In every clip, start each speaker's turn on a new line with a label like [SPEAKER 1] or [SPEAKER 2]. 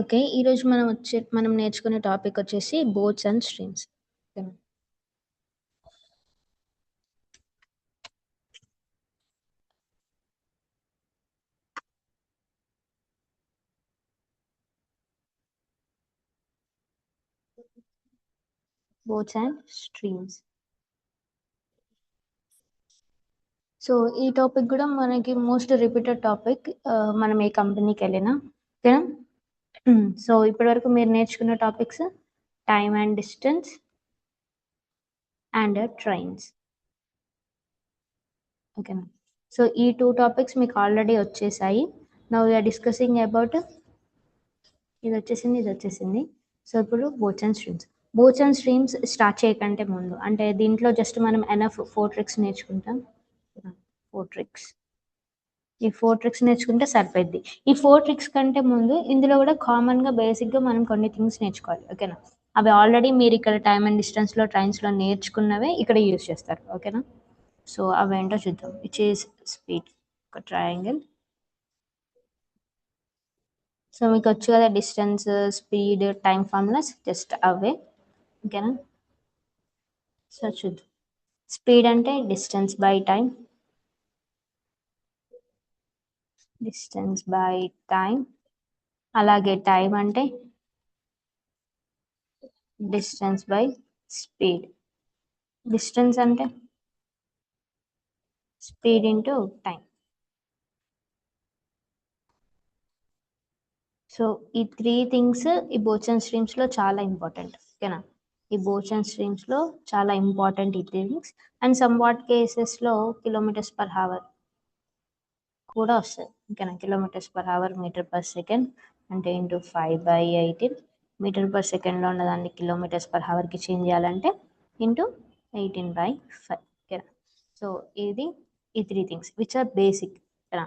[SPEAKER 1] Okay. ఈరోజు మనం నేర్చుకునే టాపిక్ వచ్చేసి బోట్స్ అండ్ స్ట్రీమ్స్. ఓకేనా? Boats and streams. సో, ఈ టాపిక్ గూడా మనకి మోస్ట్ రిపీటెడ్ టాపిక్ మనం ఏ కంపెనీకెళ్ళినా. ఓకేనా? సో, ఇప్పటివరకు మీరు నేర్చుకున్న topics time and distance and trains. ఓకేనా? సో, ఈ 2 టాపిక్స్ మీకు ఆల్రెడీ వచ్చేసాయి. Now we are discussing about ఇదొచ్చేసింది. సో, ఇప్పుడు boats and streams. Boats and streams start చేయకంటే ముందు అంటే దీంట్లో జస్ట్ మనం ఎనఫ్ 4 ట్రిక్స్ నేర్చుకుంటాం. 4 ట్రిక్స్. ఈ 4 ట్రిక్స్ నేర్చుకుంటే సరిపోద్ది. ఈ 4 ట్రిక్స్ కంటే ముందు ఇందులో గూడా కామన్‌గా బేసిక్‌గా మనం కొన్ని థింగ్స్ నేర్చుకోవాలి. ఓకేనా? అవి ఆల్రెడీ మీరిక్కడ టైమ్ అండ్ డిస్టెన్స్‌లో, ట్రైన్స్‌లో నేర్చుకున్నవే ఇక్కడ యూజ్ చేస్తారు. ఓకేనా? సో, అవేంటో చూద్దాం. Which is speed. ఒక ట్రయాంగిల్. సో, మీకొచ్చు కదా distance, speed, time formulas just అవే. ఓకేనా? సో, చూద్దాం. స్పీడ్ అంటే distance by time. Distance by time. అలాగే టైమ్ అంటే డిస్టెన్స్ బై స్పీడ్. డిస్టెన్స్ అంటే స్పీడ్ ఇంటూ టైం. సో ఈ 3 థింగ్స్ ఈ బోట్స్ అండ్ స్ట్రీమ్స్లో చాలా ఇంపార్టెంట్. ఓకేనా? ఈ బోట్స్ అండ్ స్ట్రీమ్స్లో చాలా ఇంపార్టెంట్ ఈ 3 థింగ్స్. అండ్ సమ్ వాట్ కేసెస్లో కిలోమీటర్స్ పర్ హవర్ కూడా వస్తుంది. ఓకేనా? Kilometres per hour metre per second అంటే ఇంటూ 5/18. మీటర్ పర్ సెకండ్లో ఉన్నదాన్ని కిలోమీటర్స్ పర్ హవర్కి చేంజ్ చేయాలంటే ఇంటూ 18/5. ఓకేనా? సో ఇది ఈ 3 థింగ్స్ విచ్ ఆర్ బేసిక్. ఓకేనా?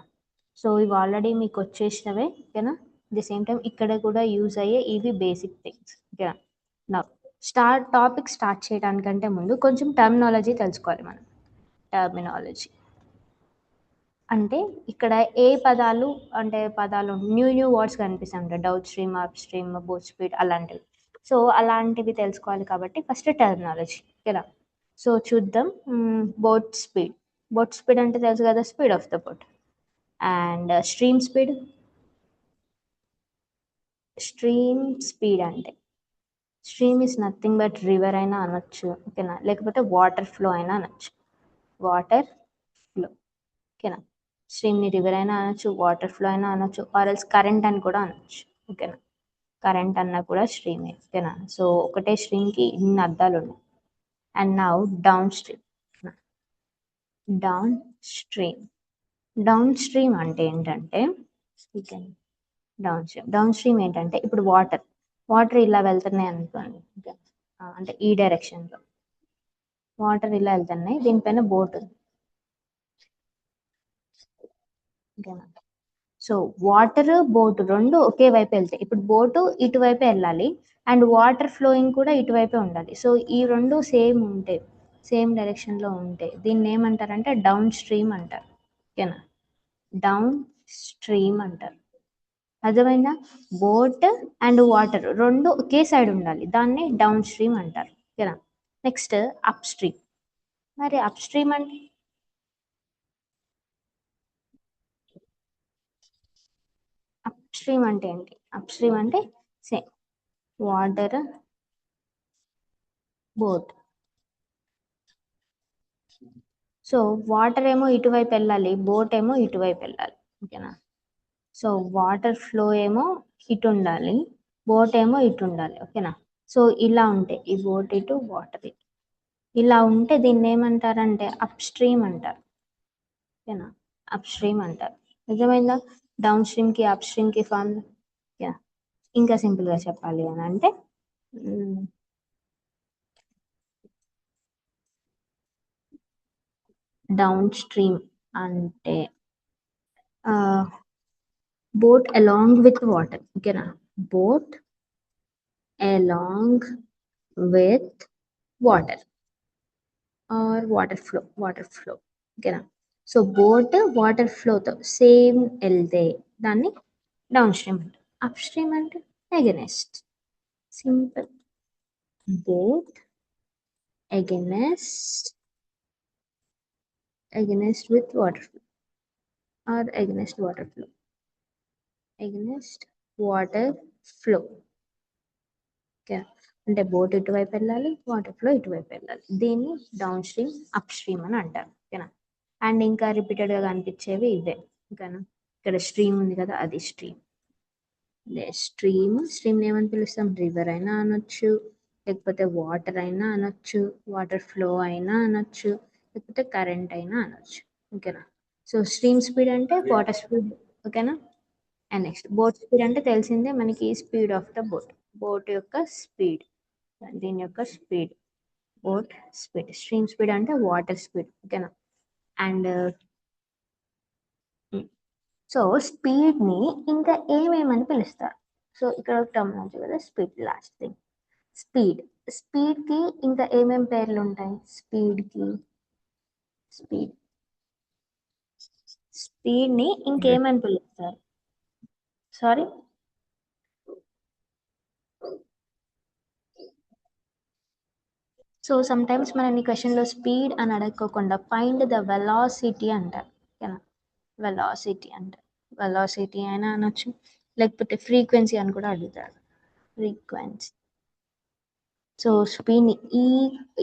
[SPEAKER 1] సో ఇవి ఆల్రెడీ మీకు వచ్చేసినవే. ఓకేనా? ది సేమ్ టైం ఇక్కడ కూడా యూజ్ అయ్యే ఇవి బేసిక్ థింగ్స్. ఓకేనా? నా టాపిక్ స్టార్ట్ చేయడానికంటే ముందు కొంచెం టర్మినాలజీ తెలుసుకోవాలి మనం. టర్మినాలజీ అంటే ఇక్కడ ఏ పదాలు అంటే పదాలు న్యూ వర్డ్స్ కనిపిస్తూ ఉంటాయి. Down stream, up stream, boat speed అలాంటివి. సో అలాంటివి తెలుసుకోవాలి కాబట్టి ఫస్ట్ టర్మినాలజీ. ఓకేనా? సో చూద్దాం. Boat speed. బోట్ స్పీడ్ అంటే తెలుసు కదా, speed of the boat. And stream speed అంటే stream is nothing but river అయినా అనొచ్చు. ఓకేనా? లేకపోతే వాటర్ ఫ్లో అయినా అనొచ్చు. Water flow. ఓకేనా? స్ట్రీమ్ని రివర్ అయినా అనొచ్చు, వాటర్ ఫ్లో అయినా అనొచ్చు, ఆర్ఎల్స్ కరెంట్ అని కూడా అనొచ్చు. ఓకేనా? కరెంట్ అన్నా కూడా స్ట్రీమే. ఓకేనా? సో ఒకటే స్ట్రీమ్కి ఇన్ని అర్థాలు ఉన్నాయి. And now down stream. Downstream. Down stream అంటే ఏంటంటే డౌన్ స్ట్రీమ్ ఏంటంటే ఇప్పుడు వాటర్ ఇలా వెళ్తున్నాయి అనుకోండి. అంటే ఈ డైరెక్షన్లో వాటర్ ఇలా వెళ్తున్నాయి, దీనిపైన బోట్ ఉంది. ఓకేనా? సో వాటర్ బోట్ రెండు ఒకే వైపు వెళ్తాయి. ఇప్పుడు బోటు ఇటువైపు వెళ్ళాలి అండ్ వాటర్ ఫ్లోయింగ్ కూడా ఇటువైపే ఉండాలి. సో ఈ రెండు సేమ్ ఉంటే, సేమ్ డైరెక్షన్లో ఉంటే దీన్ని ఏమంటారంటే డౌన్ స్ట్రీమ్ అంటారు. ఓకేనా? డౌన్ స్ట్రీమ్ అంటారు. అర్థమైందా? బోట్ అండ్ వాటర్ రెండు ఒకే సైడ్ ఉండాలి, దాన్ని డౌన్ స్ట్రీమ్ అంటారు. ఓకేనా? Next up stream. మరి అప్ స్ట్రీమ్ అంటే ఏంటి? అప్ స్ట్రీమ్ అంటే same water, boat. So water ఏమో ఇటువైపు వెళ్ళాలి, బోట్ ఏమో ఇటువైపు వెళ్ళాలి. ఓకేనా? సో వాటర్ ఫ్లో ఏమో ఇటు ఉండాలి, బోట్ ఏమో ఇటు ఉండాలి. ఓకేనా? సో ఇలా ఉంటే ఈ బోట్ ఇటు, వాటర్ ఇటు, ఇలా ఉంటే దీన్ని ఏమంటారంటే అప్ స్ట్రీమ్ అంటారు. ఓకేనా? అప్ స్ట్రీమ్ అంటారు. నిజమైందా? డౌన్ స్ట్రీమ్కి అప్ స్ట్రీమ్కి ఫార్ములా. యా, ఇంకా సింపుల్గా చెప్పాలి అని అంటే డౌన్ స్ట్రీమ్ అంటే బోట్ అలాంగ్ విత్ వాటర్. ఓకేనా? Boat along with water or water flow. ఓకేనా? సో బోట్ వాటర్ ఫ్లోతో సేమ్ వెళ్తే దాన్ని డౌన్ స్ట్రీమ్ అంటారు. అప్ స్ట్రీమ్ అంటే against. Simple. Both against with water flow or against water flow. Against water flow. Okay, అంటే boat ఇటువైపు వెళ్ళాలి, water flow ఇటువైపు వెళ్ళాలి. దీన్ని డౌన్ స్ట్రీమ్ అప్ స్ట్రీమ్ అని అంటారు. ఓకేనా. అండ్ ఇంకా రిపీటెడ్గా కనిపించేవి ఇవే. ఓకేనా, ఇక్కడ స్ట్రీమ్ ఉంది కదా, అది స్ట్రీమ్. స్ట్రీమ్ ఏమని పిలుస్తాం? రివర్ అయినా అనొచ్చు, లేకపోతే వాటర్ అయినా అనొచ్చు, వాటర్ ఫ్లో అయినా అనొచ్చు, లేకపోతే కరెంట్ అయినా అనొచ్చు. ఓకేనా. సో స్ట్రీమ్ స్పీడ్ అంటే వాటర్ స్పీడ్. ఓకేనా. అండ్ నెక్స్ట్ బోట్ స్పీడ్ అంటే తెలిసిందే మనకి, speed of the boat. Boat యొక్క స్పీడ్, దీని యొక్క speed, boat speed. Stream speed అంటే వాటర్ స్పీడ్. ఓకేనా. అండ్ సో స్పీడ్ ని ఇంకా ఏమేమని పిలుస్తారు? సో ఇక్కడ టర్మినాలజీ కదా, speed last thing. Speed speed కి ఇంకా ఏమేం పేర్లు ఉంటాయి? స్పీడ్ స్పీడ్ ని ఇంకేమని పిలుస్తారు? సారీ, సో సమ్ టైమ్స్ మన క్వశ్చన్ లో స్పీడ్ అని అడగకుండా ఫైండ్ ద వెలాసిటీ అంటారు. ఓకేనా. వెలాసిటీ అంటారు. వెలాసిటీ అయినా అనొచ్చు, లేకపోతే ఫ్రీక్వెన్సీ అని కూడా అడుగుతారు. ఫ్రీక్వెన్సీ. సో స్పీడ్ ని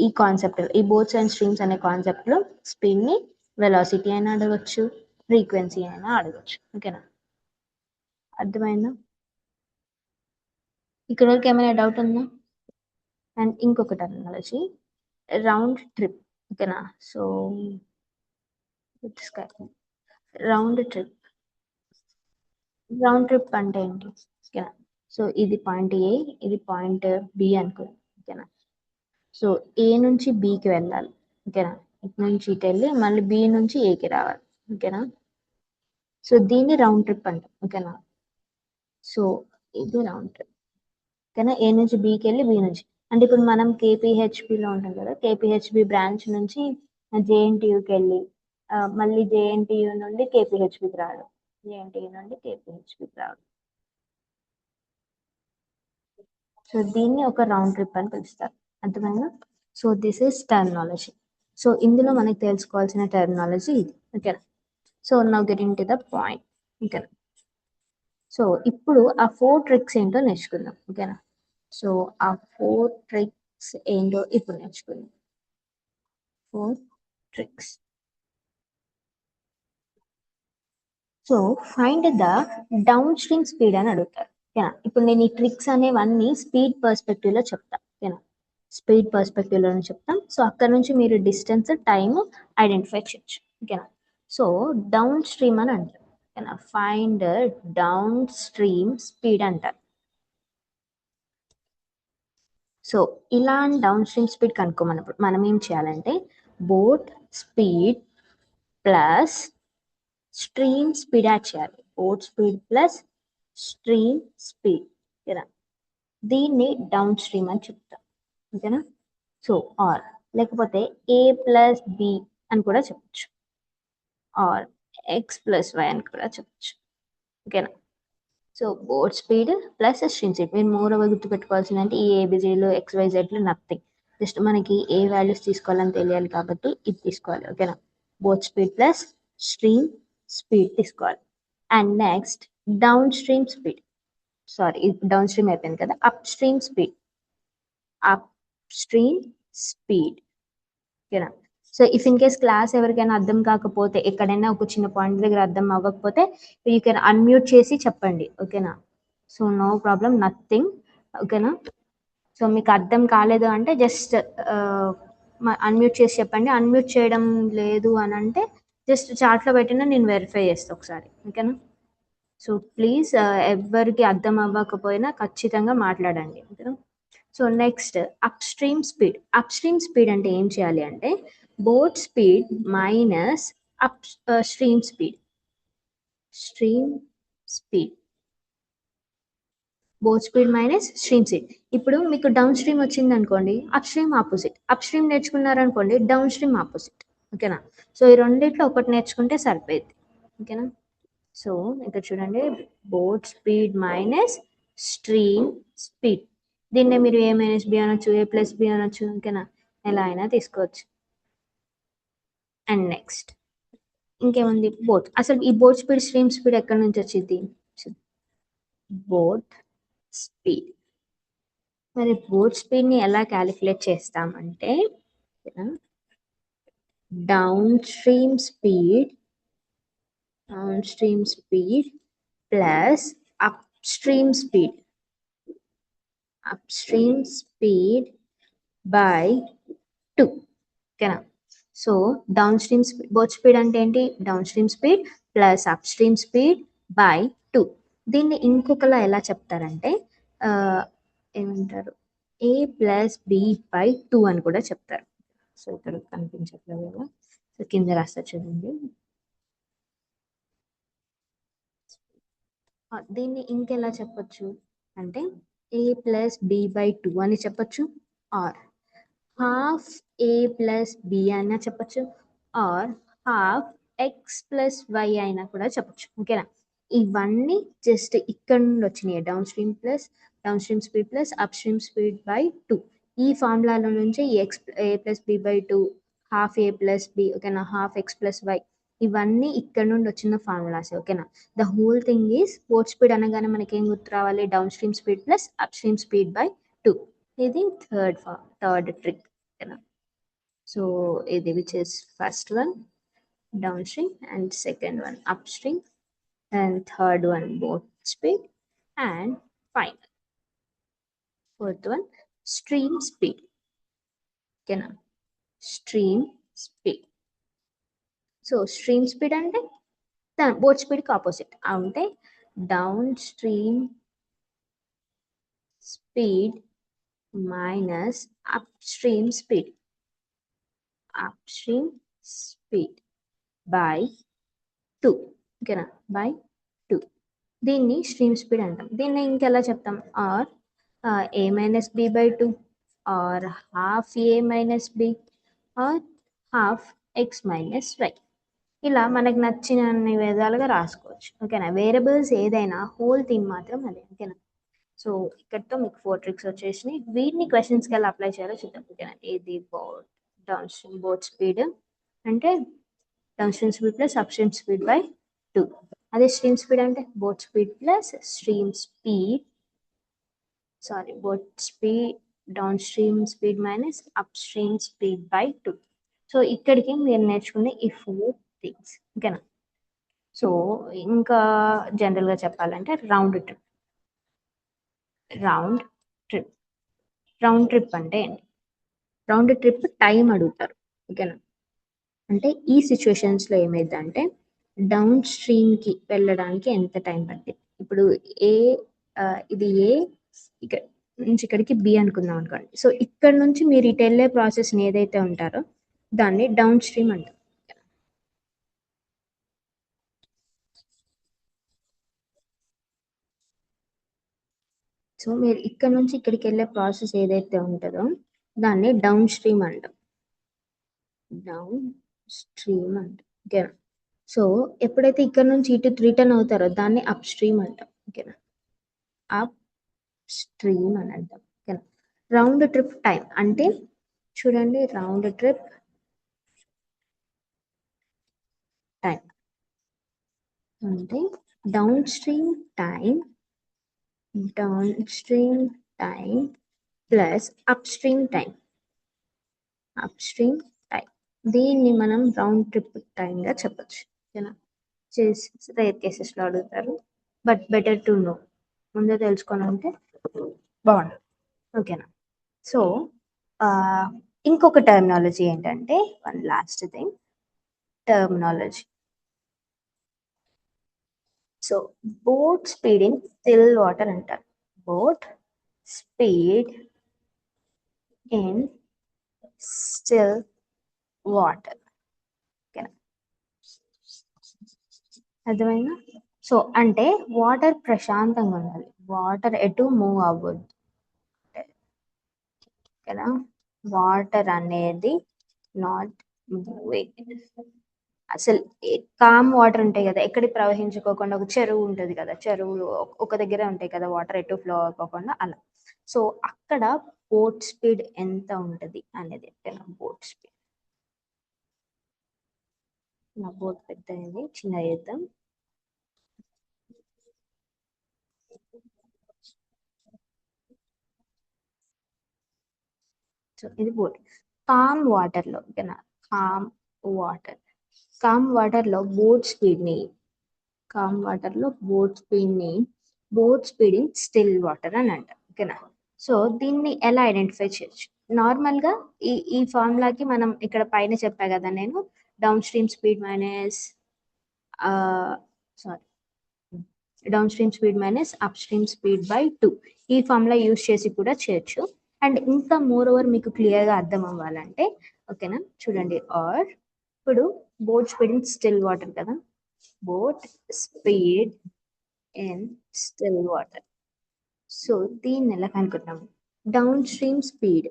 [SPEAKER 1] ఈ కాన్సెప్ట్, ఈ బోట్స్ అండ్ స్ట్రీమ్స్ అనే కాన్సెప్ట్ లో స్పీడ్ ని వెలాసిటీ అయినా అడగచ్చు, ఫ్రీక్వెన్సీ అయినా అడగచ్చు. ఓకేనా. అర్థమైందా? ఇక్కడ వరకు ఏమైనా డౌట్ ఉందా? అండ్ ఇంకొక టర్మినాలజీ, రౌండ్ ట్రిప్. ఓకేనా. So round trip. Round trip అంటే ఏంటి? ఓకేనా. సో ఇది పాయింట్ ఏ, ఇది పాయింట్ బి అనుకో. ఓకేనా. సో ఏ నుంచి బికి వెళ్ళాలి. ఓకేనా. ఇటు నుంచి ఇటు వెళ్ళి మళ్ళీ బి నుంచి ఏకి రావాలి. ఓకేనా. సో దీన్ని రౌండ్ ట్రిప్ అంటాం. ఓకేనా. సో ఇది రౌండ్ ట్రిప్. ఓకేనా. ఏ నుంచి బికి వెళ్ళి బి నుంచి, అంటే ఇప్పుడు మనం కేపీహెచ్పిలో ఉంటాం కదా, కేపీహెచ్బి బ్రాంచ్ నుంచి జేఎన్టీయూకి వెళ్ళి మళ్ళీ జేఎన్టీయూ నుండి కేపీహెచ్బికి రావడం, జేఎన్టీయూ నుండి కేపీహెచ్బికి రావడం. సో దీన్ని ఒక రౌండ్ ట్రిప్ అని పిలుస్తారు. అర్థమైందా? So this is terminology. So ఇందులో మనకి తెలుసుకోవాల్సిన టర్మినాలజీ ఇది. ఓకేనా. So now getting to the point. ఓకేనా. సో ఇప్పుడు ఆ 4 ట్రిక్స్ ఏంటో నేర్చుకుందాం. ఓకేనా. సో ఆ 4 ట్రిక్స్ ఏంటో ఇప్పుడు నేర్చుకుందాం. 4 tricks. So find the down stream speed అని అడుగుతారు. ఓకేనా. ఇప్పుడు నేను ఈ ట్రిక్స్ అనేవన్నీ స్పీడ్ పర్స్పెక్టివ్ లో చెప్తా. ఓకేనా. స్పీడ్ పర్స్పెక్టివ్ లో చెప్తాం. సో అక్కడ నుంచి మీరు డిస్టెన్స్, టైమ్ ఐడెంటిఫై చేయొచ్చు. ఓకేనా. సో డౌన్ స్ట్రీమ్ అని అంటారు. ఓకేనా. ఫైండ్ డౌన్ స్ట్రీమ్ స్పీడ్ అంటారు. సో ఇలా డౌన్ స్ట్రీమ్ స్పీడ్ కనుక్కోమన్నప్పుడు మనం ఏం చేయాలంటే, boat speed plus stream speed add చేయాలి. Boat speed plus stream speed. ఓకేనా. దీన్ని డౌన్ స్ట్రీమ్ అని చెప్తాం. ఓకేనా. సో ఆర్ లేకపోతే ఏ ప్లస్ బి అని కూడా చెప్పచ్చు, ఆర్ ఎక్స్ ప్లస్ వై అని కూడా చెప్పచ్చు. ఓకేనా. So boat speed plus stream speed. మీరు మోర్ ఓవర్ గుర్తుపెట్టుకోవాల్సిందంటే ఈ ఏబిజీలు ఎక్స్వైజెడ్లు నథింగ్, జస్ట్ మనకి ఏ వాల్యూస్ తీసుకోవాలని తెలియాలి కాబట్టి ఇది తీసుకోవాలి. ఓకేనా. Boat speed plus stream speed తీసుకోవాలి. And next down stream speed, sorry down stream అయిపోయింది కదా, up stream speed. Up stream speed. ఓకేనా. So if in case class ఎవరికైనా అర్థం కాకపోతే, ఎక్కడైనా ఒక చిన్న పాయింట్ దగ్గర అర్థం అవ్వకపోతే యూ కెన్ అన్మ్యూట్ చేసి చెప్పండి. ఓకేనా. So no problem, nothing. ఓకేనా. సో మీకు అర్థం కాలేదు అంటే జస్ట్ అన్మ్యూట్ చేసి చెప్పండి. అన్మ్యూట్ చేయడం లేదు అని అంటే జస్ట్ చాట్లో పెట్టినా నేను వెరిఫై చేస్తాను ఒకసారి. ఓకేనా. సో ప్లీజ్ ఎవరికి అర్థం అవ్వకపోయినా ఖచ్చితంగా మాట్లాడండి. ఓకేనా. So next up stream speed. Up stream speed అంటే ఏం చేయాలి అంటే, boat speed minus up stream speed. Stream speed, boat speed minus stream speed. ఇప్పుడు మీకు డౌన్ స్ట్రీమ్ వచ్చింది అనుకోండి, up stream opposite. Up stream నేర్చుకున్నారనుకోండి, డౌన్ స్ట్రీమ్ ఆపోజిట్. ఓకేనా. సో ఈ రెండిట్లో ఒకటి నేర్చుకుంటే సరిపోయింది. ఓకేనా. సో ఇక్కడ చూడండి, boat speed minus stream speed. దీన్నే మీరు ఏ మైనస్ బి అనొచ్చు, ఏ ప్లస్ బి అనొచ్చు, ఓకేనా, ఎలా అయినా తీసుకోవచ్చు. అండ్ నెక్స్ట్ ఇంకేముంది, బోత్. అసలు ఈ బోత్ స్పీడ్ స్ట్రీమ్ స్పీడ్ ఎక్కడి నుంచి వచ్చింది? Both speed. మరి బోత్ స్పీడ్ని ఎలా క్యాలిక్యులేట్ చేస్తామంటే, down stream speed plus up stream speed by 2, ఓకేనా. So down stream both speed అంటే ఏంటి? Down stream speed plus up stream speed by 2. దీన్ని ఇంకొకలా ఎలా చెప్తారంటే ఆ, ఏమంటారు, ఏ ప్లస్ బి బై 2 అని కూడా చెప్తారు. సో ఇక్కడ కనిపించట్లేదు కదా, సో కింద రాస్తా చూడండి. దీన్ని ఇంకెలా చెప్పొచ్చు అంటే ఏ ప్లస్ బి బై 2 అని చెప్పొచ్చు, or half A plus B అయినా చెప్పొచ్చు, or half X plus Y అయినా కూడా చెప్పొచ్చు, ఓకేనా. ఇవన్నీ జస్ట్ ఇక్కడ నుండి వచ్చినాయి, down stream speed plus up stream speed by 2. ఈ ఫార్ములాలో నుంచి X A plus B by 2, half A plus B, ఓకేనా, హాఫ్ ఎక్స్ ప్లస్ వై, ఇవన్నీ ఇక్కడ నుండి వచ్చిన ఫార్ములాస్, ఓకేనా. The whole thing is both speed అనగానే మనకి ఏం గుర్తు రావాలి? Down stream speed plus up stream speed by 2. ఇది థర్డ్ ట్రిక్, ఓకేనా. సో ఇది which is first one down stream, and second one up stream, and third one both speed, and final fourth one stream speed, ఓకేనా. Stream speed. So stream speed అంటే both స్పీడ్కి opposite అంటే down stream speed minus up stream speed by 2, ఓకేనా, by 2. దీన్ని stream speed అంటాం. దీన్ని ఇంకెలా చెప్తాం? Or A minus B by 2, or half A minus B, or half X minus Y. ఇలా మనకు నచ్చిన అన్ని విధాలుగా రాసుకోవచ్చు, ఓకేనా. వేరియబుల్స్ ఏదైనా హోల్ థింగ్ మాత్రం అదే, ఓకేనా. సో ఇక్కడతో మీకు 4 ట్రిక్స్ వచ్చేసినాయి. వీటిని క్వశ్చన్స్కి ఎలా అప్లై చేయాలో చూద్దాం, ఓకేనా. ఇది డౌన్ స్ట్రీమ్ బోత్ స్పీడ్ అంటే down stream speed plus up stream speed by 2. అదే స్ట్రీమ్ స్పీడ్ అంటే both speed plus both speed down stream speed minus up stream speed by 2. So ఇక్కడికి మీరు నేర్చుకునే ఈ 4 థింగ్స్, ఓకేనా. సో ఇంకా జనరల్గా చెప్పాలంటే రౌండ్ ట్రిప్ రౌండ్ ట్రిప్ అంటే ఏంటి? రౌండ్ ట్రిప్ టైం అడుగుతారు, ఓకేనా. అంటే ఈ సిచ్యువేషన్స్లో ఏమైందంటే డౌన్ స్ట్రీమ్కి వెళ్ళడానికి ఎంత టైం పట్టింది. ఇప్పుడు ఏ ఇది ఏ, ఇక్కడ నుంచి ఇక్కడికి బి అనుకుందాం అనుకోండి. సో ఇక్కడ నుంచి మీరు ఇటు వెళ్ళే ప్రాసెస్ని ఏదైతే ఉంటారో దాన్ని డౌన్ స్ట్రీమ్ అంటారు. సో మీరు ఇక్కడ నుంచి ఇక్కడికి వెళ్ళే ప్రాసెస్ ఏదైతే ఉంటుందో దాన్ని డౌన్ స్ట్రీమ్ అంటాం. ఓకేనా. సో ఎప్పుడైతే ఇక్కడ నుంచి ఇటు రిటర్న్ అవుతారో దాన్ని అప్ స్ట్రీమ్ అంటాం, ఓకేనా. అప్ స్ట్రీమ్ అని అంటాం, ఓకేనా. రౌండ్ ట్రిప్ టైం అంటే చూడండి, రౌండ్ ట్రిప్ టైం అంటే down stream time plus up stream time దీన్ని మనం రౌండ్ ట్రిప్ టైంగా చెప్పచ్చు, ఓకేనా. రేర్ కేసెస్లో అడుగుతారు, బట్ బెటర్ టు నో, ముందే తెలుసుకొని ఉంటే బాగుంటుంది, ఓకేనా. సో ఇంకొక టర్మినాలజీ ఏంటంటే, one last thing, terminology. So boat speed in still water అంటారు. Boat speed in still water, ఓకేనా. అర్థమైందా? సో అంటే వాటర్ ప్రశాంతంగా ఉండాలి, వాటర్ ఎటు మూవ్ అవ్వద్దు కదా. వాటర్ అనేది నాట్ మూవింగ్, అసలు కామ్ వాటర్ ఉంటాయి కదా, ఎక్కడికి ప్రవహించుకోకుండా ఒక చెరువు ఉంటుంది కదా, చెరువులు ఒక దగ్గరే ఉంటాయి కదా, వాటర్ ఎటు ఫ్లో అవ్వకుండా అలా. సో అక్కడ బోట్ స్పీడ్ ఎంత ఉంటుంది అనేది బోట్ స్పీడ్. నా బోట్ పెద్దది, చిన్న చేద్దాం. సో ఇది బోట్. కామ్ వాటర్ లో ఓకేనా, కామ్ వాటర్, కామ్ వాటర్ లో బోట్ స్పీడ్ ని, కామ్ వాటర్ లో బోట్ స్పీడ్ ని boat speed in still water అని అంటారు ఓకేనా. సో దీన్ని ఎలా ఐడెంటిఫై చేయొచ్చు? నార్మల్ గా ఈ ఫార్ములాకి మనం ఇక్కడ పైన చెప్పా కదా నేను, down stream speed minus sorry down stream speed minus up stream speed by 2, ఈ ఫార్ములా యూస్ చేసి కూడా చేయొచ్చు. అండ్ ఇంకా మోర్ ఓవర్ మీకు క్లియర్ గా అర్థం అవ్వాలంటే ఓకేనా, చూడండి. ఆర్ ఇప్పుడు boat speed in still water కదా, boat speed in still water. So దీన్ని ఎలా కనుక్కుంటాము? Down stream speed,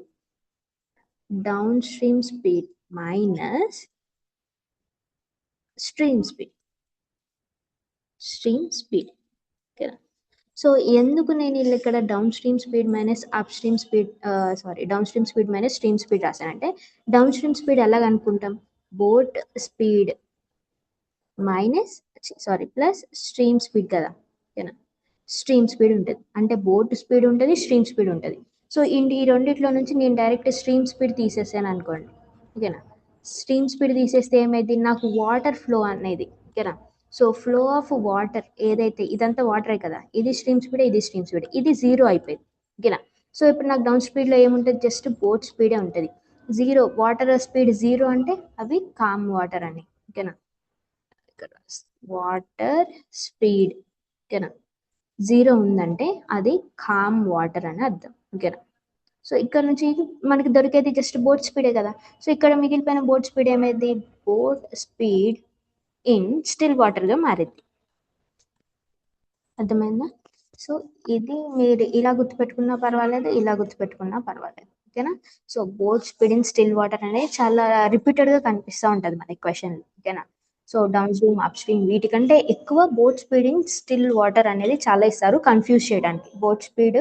[SPEAKER 1] down stream speed minus stream speed, stream speed ఓకేనా. సో ఎందుకు నేను వీళ్ళు ఇక్కడ down stream speed minus up stream speed, sorry down stream speed minus stream speed రాశానంటే, down stream speed ఎలా కనుక్కుంటాం? Boat speed minus sorry plus stream speed కదా ఓకేనా. స్ట్రీమ్ స్పీడ్ ఉంటుంది అంటే బోట్ స్పీడ్ ఉంటుంది, స్ట్రీమ్ స్పీడ్ ఉంటుంది. సో ఈ రెండిట్లో నుంచి నేను డైరెక్ట్ స్ట్రీమ్ స్పీడ్ తీసేసాను అనుకోండి ఓకేనా. స్ట్రీమ్ స్పీడ్ తీసేస్తే ఏమైంది, నాకు వాటర్ ఫ్లో అనేది ఓకేనా. సో ఫ్లో ఆఫ్ వాటర్ ఏదైతే, ఇదంతా వాటరే కదా, ఇది స్ట్రీమ్ స్పీడ్, ఇది స్ట్రీమ్ స్పీడ్, ఇది జీరో అయిపోయింది ఓకేనా. సో ఇప్పుడు నాకు డౌన్ స్పీడ్లో ఏముంటుంది, జస్ట్ బోట్ స్పీడే ఉంటుంది. జీరో వాటర్ స్పీడ్ జీరో అంటే అవి కామ్ వాటర్ అని ఓకేనా. ఇక్కడ వాటర్ స్పీడ్ ఓకేనా జీరో ఉందంటే అది కామ్ వాటర్ అని అర్థం ఓకేనా. సో ఇక్కడ నుంచి మనకి దొరికేది జస్ట్ బోట్ స్పీడే కదా. సో ఇక్కడ మిగిలిపోయిన బోట్ స్పీడ్ ఏమైంది, బోట్ స్పీడ్ ఇన్ స్టిల్ వాటర్గా మారింది. అర్థమైందా? సో ఇది మీరు ఇలా గుర్తుపెట్టుకున్నా పర్వాలేదు, ఇలా గుర్తుపెట్టుకున్నా పర్వాలేదు ఓకేనా. So boat speed in still water అనేది చాలా రిపీటెడ్గా కనిపిస్తూ ఉంటుంది మనకి క్వశ్చన్ ఓకేనా. So down stream up stream వీటికంటే ఎక్కువ boat speed in still water అనేది చాలా ఇస్తారు కన్ఫ్యూజ్ చేయడానికి. Boat speed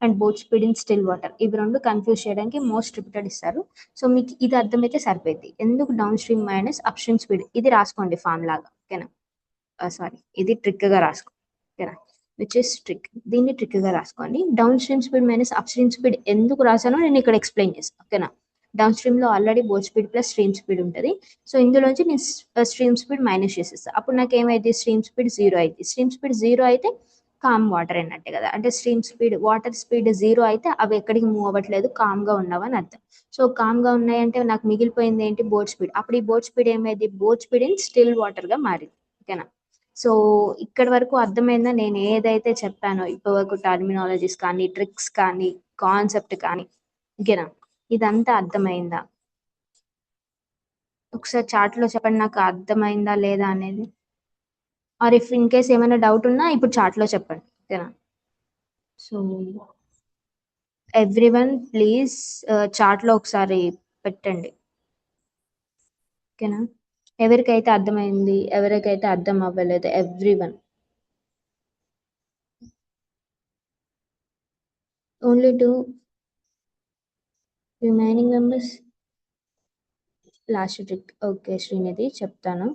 [SPEAKER 1] and boat speed in still water ఇవి రెండు కన్ఫ్యూజ్ చేయడానికి మోస్ట్ రిపీటెడ్ ఇస్తారు. సో మీకు ఇది అర్థమైతే సరిపోయింది ఎందుకు down stream minus up stream speed. ఇది రాసుకోండి ఫామ్ లాగా ఓకేనా. సారీ ఇది ట్రిక్గా రాసుకో ఓకేనా, విచ్ ఇస్ ట్రిక్. దీన్ని ట్రిక్గా రాసుకోండి. Down stream speed minus up stream speed ఎందుకు రాసానో నేను ఇక్కడ ఎక్స్ప్లెయిన్ చేస్తాను ఓకేనా. డౌన్ స్ట్రీమ్ లో already boat speed plus stream speed ఉంటుంది. సో ఇందులోంచి నేను స్ట్రీమ్ స్పీడ్ మైనస్ చేసేస్తాను. అప్పుడు నాకు ఏమైంది, స్ట్రీమ్ స్పీడ్ జీరో అయింది. స్ట్రీమ్ స్పీడ్ జీరో అయితే కామ్ వాటర్ అన్నట్టే కదా, అంటే stream speed water speed zero అయితే అవి ఎక్కడికి మూవ్ అవ్వట్లేదు, కామ్ గా ఉన్నావని అర్థం. సో కామ్ గా ఉన్నాయంటే నాకు మిగిలిపోయింది ఏంటి, బోట్ స్పీడ్. అప్పుడు ఈ బోట్ స్పీడ్ ఏమైంది, boat speed in still water గా మారింది ఓకేనా. సో ఇక్కడ వరకు అర్థమైందా నేను ఏదైతే చెప్పానో ఇప్పటి వరకు, టర్మినాలజీస్ కానీ ట్రిక్స్ కానీ కాన్సెప్ట్ కానీ ఓకేనా, ఇదంతా అర్థమైందా? ఒకసారి చాట్ లో చెప్పండి నాకు అర్థమైందా లేదా అనేది. ఆర్ ఇఫ్ ఇన్ కేస్ ఏమైనా డౌట్ ఉన్నా ఇప్పుడు చాట్ లో చెప్పండి ఓకేనా. So every one please chat లో ఒకసారి పెట్టండి ఓకేనా. ఎవరికైతే అర్థమైంది, ఎవరికైతే అర్థం అవ్వలేదు, every one. Only two remaining members. Last trick okay Srinidhi చెప్తాను.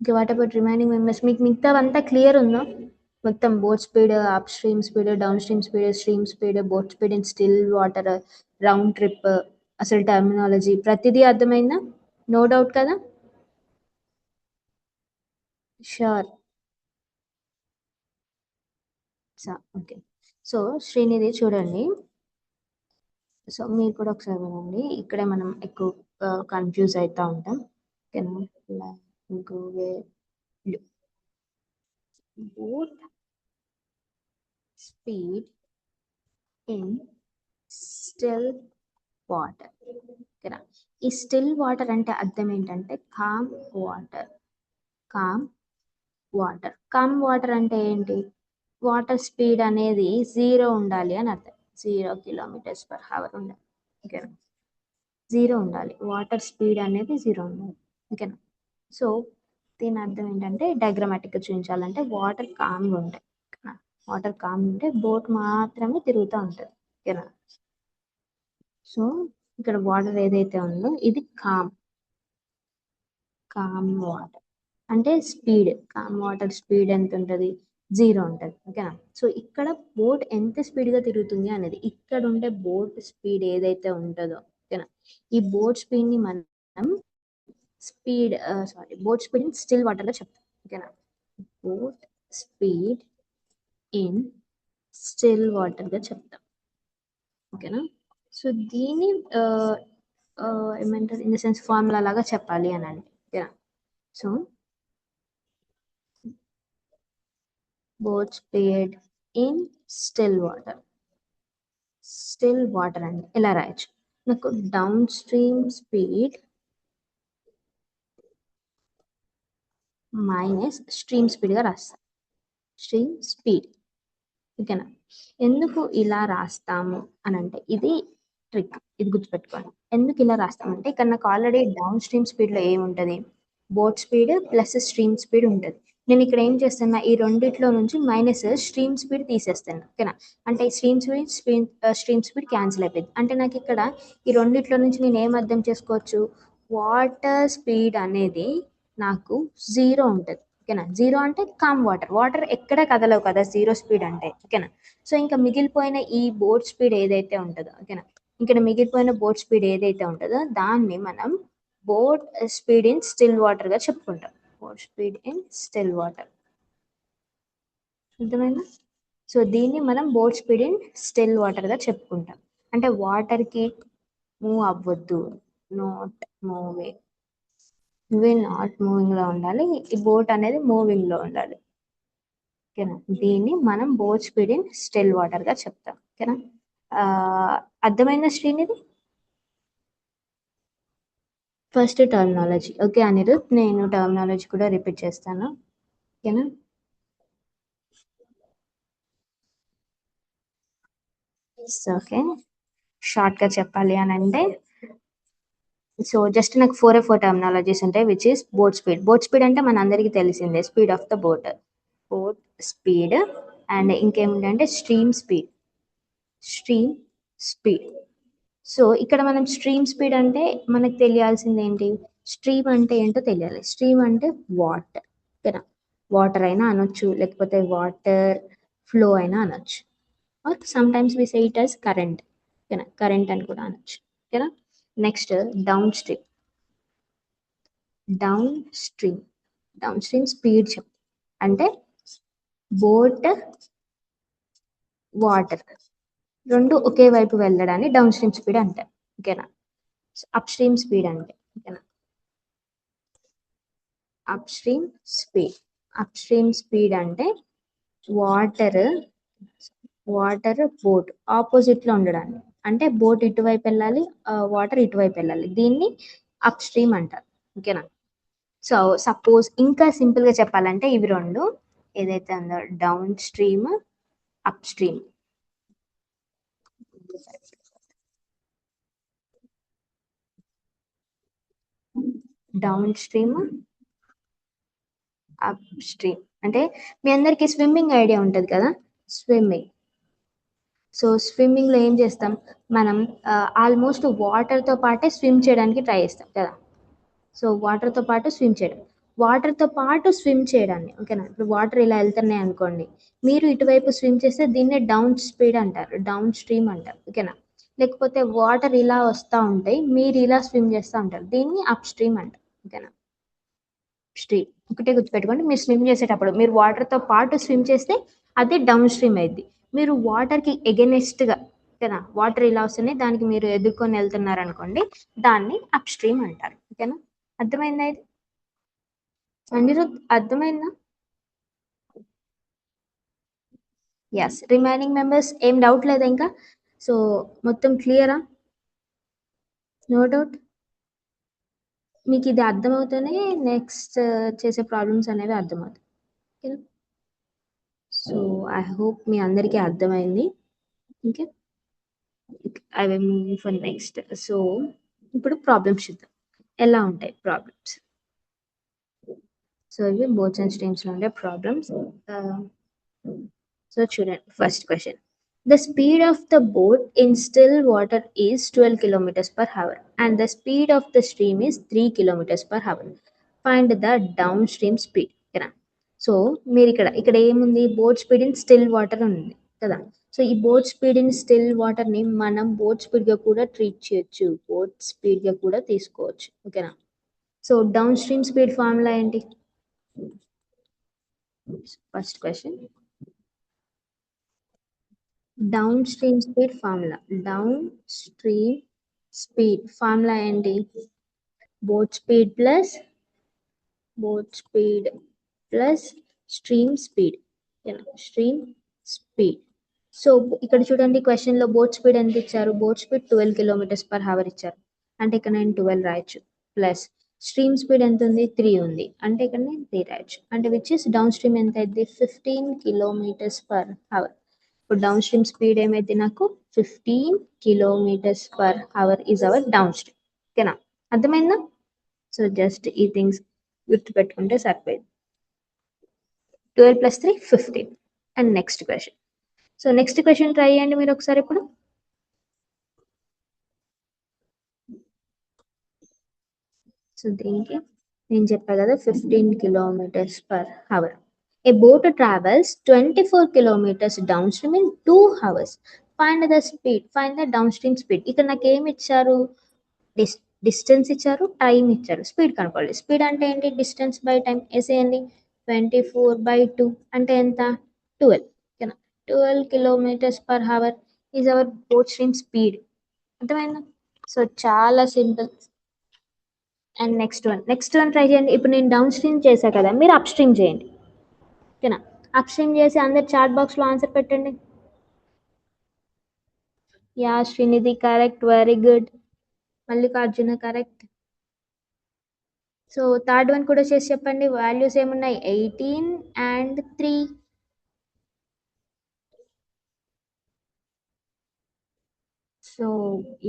[SPEAKER 1] Okay what about remaining members, మీకు మిగతావంతా క్లియర్ ఉందా? మొత్తం boat speed, up stream speed, down stream speed, stream speed, boat speed in still water, round trip, అసలు terminology ప్రతిదీ అర్థమైందా? No doubt కదా? Sure. Okay. So Srinidhi చూడండి, సో మీరు కూడా ఒకసారి వినండి. ఇక్కడే మనం ఎక్కువ కన్ఫ్యూజ్ అవుతూ ఉంటాం ఓకేనా. Boat speed in still water ఓకేనా. ఈ స్టిల్ వాటర్ అంటే అర్థం ఏంటంటే calm water, calm water. Calm water అంటే ఏంటి, వాటర్ స్పీడ్ అనేది జీరో ఉండాలి అని అర్థం. 0 కిలోమీటర్స్ పర్ అవర్ ఉండాలి ఓకేనా, జీరో ఉండాలి, వాటర్ స్పీడ్ అనేది జీరో ఉండాలి. ఓకేనా. సో దీని అర్థం ఏంటంటే డయాగ్రమాటిక్గా చూపించాలంటే వాటర్ కామ్గా ఉంటాయి. ఓకేనా, వాటర్ కామ్ ఉంటే బోట్ మాత్రమే తిరుగుతూ ఉంటుంది. ఓకేనా. సో ఇక్కడ వాటర్ ఏదైతే ఉందో ఇది కామ్, కామ్ వాటర్ అంటే స్పీడ్, కామ్ వాటర్ స్పీడ్ ఎంత ఉంటుంది, జీరో ఉంటుంది. ఓకేనా. సో ఇక్కడ బోట్ ఎంత స్పీడ్గా తిరుగుతుంది అనేది, ఇక్కడ ఉండే బోట్ స్పీడ్ ఏదైతే ఉంటుందో, ఓకేనా, ఈ బోట్ స్పీడ్ని మనం speed sorry boat speed in still వాటర్లో చెప్తాం. ఓకేనా, బోట్ స్పీడ్ ఇన్ స్టిల్ వాటర్గా చెప్తాం. ఓకేనా. సో దీన్ని ఆ, ఏమంటారు, ఇన్ ద సెన్స్ ఫార్ములా లాగా చెప్పాలి అని అంటే. ఓకేనా. So boat speed in still water, still water అండి ఎలా రాయొచ్చు, నాకు down stream speed minus stream స్పీడ్గా రాస్తాను, స్ట్రీమ్ స్పీడ్. ఓకేనా. ఎందుకు ఇలా రాస్తాము అని అంటే ఇది ట్రిక్, ఇది గుర్తుపెట్టుకోండి. ఎందుకు ఇలా రాస్తామంటే ఇక్కడ నాకు ఆల్రెడీ డౌన్ స్ట్రీమ్ స్పీడ్లో ఏముంటుంది, boat speed plus stream speed ఉంటుంది. నేను ఇక్కడ ఏం చేస్తున్నా, ఈ రెండిట్లో నుంచి మైనస్ స్ట్రీమ్ స్పీడ్ తీసేస్తాను. ఓకేనా, అంటే స్ట్రీమ్ స్పీడ్ క్యాన్సిల్ అయిపోయింది. అంటే నాకు ఇక్కడ ఈ రెండిట్లో నుంచి నేను ఏం అర్థం చేసుకోవచ్చు, వాటర్ స్పీడ్ అనేది నాకు జీరో ఉంటుంది. ఓకేనా, జీరో అంటే కామ్ వాటర్, వాటర్ ఎక్కడ కదలవు కదా జీరో స్పీడ్ అంటే. ఓకేనా. సో ఇంకా మిగిలిపోయిన ఈ బోట్ స్పీడ్ ఏదైతే ఉంటుందో, ఓకేనా, ఇక్కడ మిగిలిపోయిన బోట్ స్పీడ్ ఏదైతే ఉంటుందో దాన్ని మనం బోట్ స్పీడ్ ఇన్ స్టిల్ వాటర్గా చెప్పుకుంటాం. Boat speed in still water, అర్థమైందా. సో దీన్ని మనం బోట్ స్పీడ్ ఇన్ స్టిల్ వాటర్గా చెప్పుకుంటాం. అంటే వాటర్కి మూవ్ అవ్వద్దు, నాట్ మూవింగ్, ఇవి నాట్ మూవింగ్లో ఉండాలి, ఈ బోట్ అనేది మూవింగ్లో ఉండాలి. ఓకేనా, దీన్ని మనం బోట్ స్పీడ్ ఇన్ స్టిల్ వాటర్గా చెప్తాం. ఓకేనా. ఆ, అర్థమైన Srinidhi first terminology. Okay Anirudh, నేను టర్మినాలజీ కూడా రిపీట్ చేస్తాను. ఓకేనా. ఓకే, షార్ట్గా చెప్పాలి అని అంటే, సో జస్ట్ నాకు ఫోర్ టర్మినాలజీస్ ఉంటాయి which is boat speed. Boat speed అంటే మన అందరికీ తెలిసిందే, speed of the boat, boat speed. And ఇంకేమిటంటే stream speed, stream speed. So ఇక్కడ మనం స్ట్రీమ్ స్పీడ్ అంటే మనకు తెలియాల్సింది ఏంటి, స్ట్రీమ్ అంటే ఏంటో తెలియాలి. స్ట్రీమ్ అంటే వాటర్. ఓకేనా, వాటర్ అయినా అనొచ్చు, లేకపోతే వాటర్ ఫ్లో అయినా అనొచ్చు, or sometimes we say it as current. ఓకేనా, కరెంట్ అని కూడా అనొచ్చు. ఓకేనా. Next down stream, downstream, down stream speed చెప్ అంటే బోట్ వాటర్ రెండు ఒకే వైపు వెళ్ళడాన్ని డౌన్ స్ట్రీమ్ స్పీడ్ అంటారు. ఓకేనా. అప్ స్ట్రీమ్ స్పీడ్ అంటే, ఓకేనా, up stream speed, up stream speed అంటే వాటర్, వాటర్ బోట్ ఆపోజిట్ లో ఉండడాన్ని, అంటే బోట్ ఇటువైపు వెళ్ళాలి, వాటర్ ఇటువైపు వెళ్ళాలి, దీన్ని అప్ స్ట్రీమ్ అంటారు. ఓకేనా. సో సపోజ్ ఇంకా సింపుల్ గా చెప్పాలంటే ఇవి రెండు ఏదైతే ఉందో down stream, up stream, down stream, up stream. అంటే మీ అందరికి స్విమ్మింగ్ ఐడియా ఉంటుంది కదా, స్విమ్మింగ్. సో స్విమ్మింగ్లో ఏం చేస్తాం మనం, ఆల్మోస్ట్ వాటర్తో పాటే స్విమ్ చేయడానికి ట్రై చేస్తాం కదా. సో వాటర్తో పాటు స్విమ్ చేయడం, వాటర్తో పాటు స్విమ్ చేయడాన్ని, ఓకేనా, ఇప్పుడు వాటర్ ఇలా వెళ్తున్నాయి అనుకోండి, మీరు ఇటువైపు స్విమ్ చేస్తే దీన్నే డౌన్ స్పీడ్ అంటారు, డౌన్ స్ట్రీమ్ అంటారు. ఓకేనా. లేకపోతే వాటర్ ఇలా వస్తూ ఉంటాయి, మీరు ఇలా స్విమ్ చేస్తూ ఉంటారు, దీన్ని అప్ స్ట్రీమ్ అంటారు. ఓకేనా. స్ట్రీమ్ ఒకటే గుర్తుపెట్టుకోండి, మీరు స్విమ్ చేసేటప్పుడు మీరు వాటర్తో పాటు స్విమ్ చేస్తే అది డౌన్ స్ట్రీమ్ అయింది. మీరు వాటర్కి ఎగెనెస్ట్గా, ఓకేనా, వాటర్ ఇలా వస్తున్నాయి దానికి మీరు ఎదుర్కొని వెళ్తున్నారు అనుకోండి, దాన్ని అప్ స్ట్రీమ్ అంటారు. ఓకేనా, అర్థమైందా ఇది అనిరుద్, అర్థమైందా. ఎస్, రిమైనింగ్ మెంబర్స్ ఏం డౌట్ లేదా ఇంకా, సో మొత్తం క్లియరా, నో డౌట్. మీకు ఇది అర్థమవుతూనే నెక్స్ట్ చేసే ప్రాబ్లమ్స్ అనేవి అర్థమవుతాయి. ఓకేనా. సో ఐ హోప్ మీ అందరికీ అర్థమైంది. Okay. I will move for next. So ఇప్పుడు ప్రాబ్లమ్స్ చూద్దాం ఎలా ఉంటాయి ప్రాబ్లమ్స్. సో ఇవి బోట్స్ అండ్ స్ట్రీమ్స్ లో ఉండే ప్రాబ్లమ్స్. సో చూడండి first question. The speed of the boat in still water is 12 kilometers per hour and the speed of the stream is 3 kilometers per hour. Find the downstream speed. కదా so మీరు ఇక్కడ ఏముంది boat speed in still water ఉంది కదా. So ఈ boat speed in still వాటర్ని మనం boat స్పీడ్గా కూడా ట్రీట్ చేయొచ్చు, బోట్ స్పీడ్గా కూడా తీసుకోవచ్చు. ఓకేనా. So down stream speed formula ఏంటి? First question, down stream speed formula. Down stream speed formula ఏంటి? Boat speed plus stream speed. Stream speed. So ఇక్కడ చూడండి క్వశ్చన్ లో బోట్ స్పీడ్ ఎంత ఇచ్చారు? Boat speed 12 kilometres per hour ఇచ్చారు, అంటే ఇక్కడ నేను 12 రాయొచ్చు. ప్లస్ స్ట్రీమ్ స్పీడ్ ఎంత ఉంది? 3 ఉంది, అంటే ఇక్కడ నేను 3 రాయొచ్చు. అంటే విచ్ ఇస్ డౌన్ స్ట్రీమ్ ఎంత అయింది? 15 కిలోమీటర్స్ పర్ అవర్. ఇప్పుడు డౌన్ స్ట్రీమ్ స్పీడ్ ఏమైంది నాకు? 15 kilometres per hour is our downstream. ఓకేనా, అర్థమైందా? సో జస్ట్ ఈ థింగ్స్ గుర్తుపెట్టుకుంటే సరిపోయింది. 12 plus 3 15. And next question. So next question try చేయండి మీరు ఒకసారి. ఇప్పుడు సో దీనికి నేను చెప్పా కదా 15 kilometres per hour. A boat travels 24 kilometres downstream in 2 hours. Find the speed, find the down stream speed. ఇక్కడ నాకు ఏమి ఇచ్చారు? డిస్టెన్స్ ఇచ్చారు, టైం ఇచ్చారు, స్పీడ్ కనుక్కోవాలి. స్పీడ్ అంటే ఏంటి? డిస్టెన్స్ బై టైం వేసేయండి. 24/2 అంటే ఎంత? 12. ఓకేనా. 12 kilometres per hour is our boat stream speed. అర్థమైందా? సో చాలా simple. And next one try చేయండి. ఇప్పుడు నేను డౌన్ స్ట్రీమ్ చేశా కదా, మీరు అప్ స్ట్రీమ్ చేయండి. ఓకేనా. అప్ స్ట్రీమ్ చేసి అందరు చాట్ బాక్స్లో ఆన్సర్ పెట్టండి. Yeah Srinidhi correct, very good. Mallikarjuna correct. So third one కూడా చేసి చెప్పండి. వాల్యూస్ ఏమున్నాయి? 18 and 3. So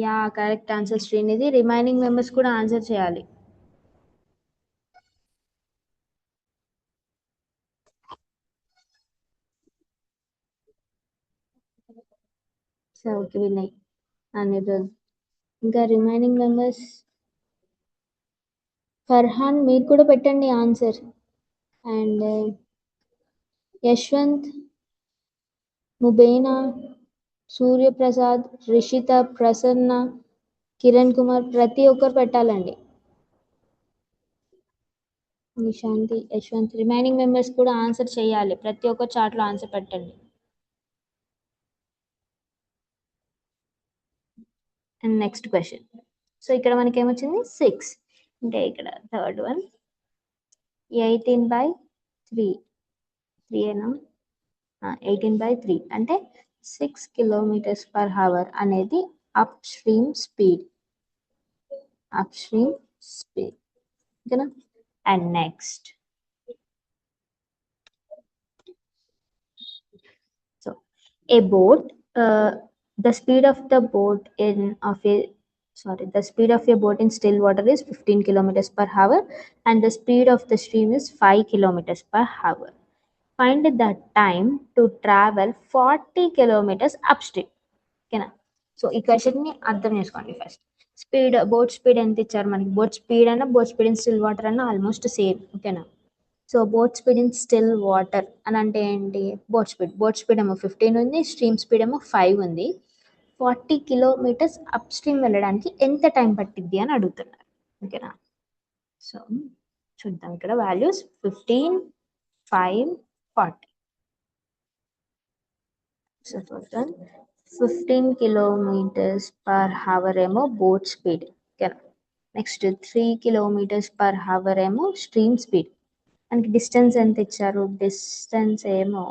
[SPEAKER 1] yeah correct answer Srinidhi. Remaining members కూడా ఆన్సర్ చేయాలి. సో ఓకే వినయ్, అనిరుద్, ఇంకా రిమైనింగ్ మెంబర్స్. ఫర్హాన్ మీరు కూడా పెట్టండి ఆన్సర్. అండ్ యశ్వంత్, ముబేనా, సూర్యప్రసాద్, రిషిత, ప్రసన్న, కిరణ్ కుమార్, ప్రతి ఒక్కరు పెట్టాలండి. నిశాంతి, యశ్వంత్, రిమైనింగ్ మెంబర్స్ కూడా ఆన్సర్ చేయాలి. ప్రతి ఒక్క చాట్లో ఆన్సర్ పెట్టండి. And next question. సో ఇక్కడ మనకి ఏమొచ్చింది? 6. అంటే ఇక్కడ థర్డ్ వన్ 18/3. 3 ఏనా? 18/3 అంటే 6 కిలోమీటర్స్ పర్ అవర్ అనేది అప్ స్ట్రీమ్ స్పీడ్. ఓకేనా. And next, so a boat, the speed of the boat in of a the speed of a boat in still water is 15 kilometers per hour and the speed of the stream is 5 kilometers per hour. Find the time to travel 40 kilometers upstream. ఓకేనా. So ఈ క్వశ్చన్ని అర్థం చేసుకోండి first. Speed, boat speed ఎంత ఇచ్చారు మనకి? Boat speed అన్న boat speed in still water అన్న ఆల్మోస్ట్ సేమ్. ఓకేనా. So boat speed in still water అని అంటే ఏంటి? బోట్ స్పీడ్ ఏమో 15 ఉంది, స్ట్రీమ్ స్పీడ్ ఏమో 5 ఉంది. 40 కిలోమీటర్స్ అప్ స్ట్రీమ్ వెళ్ళడానికి ఎంత టైం పట్టిద్ది అని అడుగుతున్నారు. ఓకేనా. సో చూద్దాం ఇక్కడ వాల్యూస్ 15, 5, 40. సో చూద్దాం. 15 కిలోమీటర్స్ పర్ అవర్ ఏమో బోట్ స్పీడ్. ఓకేనా. నెక్స్ట్ 3 కిలోమీటర్స్ పర్ అవర్ ఏమో స్ట్రీమ్ స్పీడ్. మనకి డిస్టెన్స్ ఎంత ఇచ్చారు? డిస్టెన్స్ ఏమో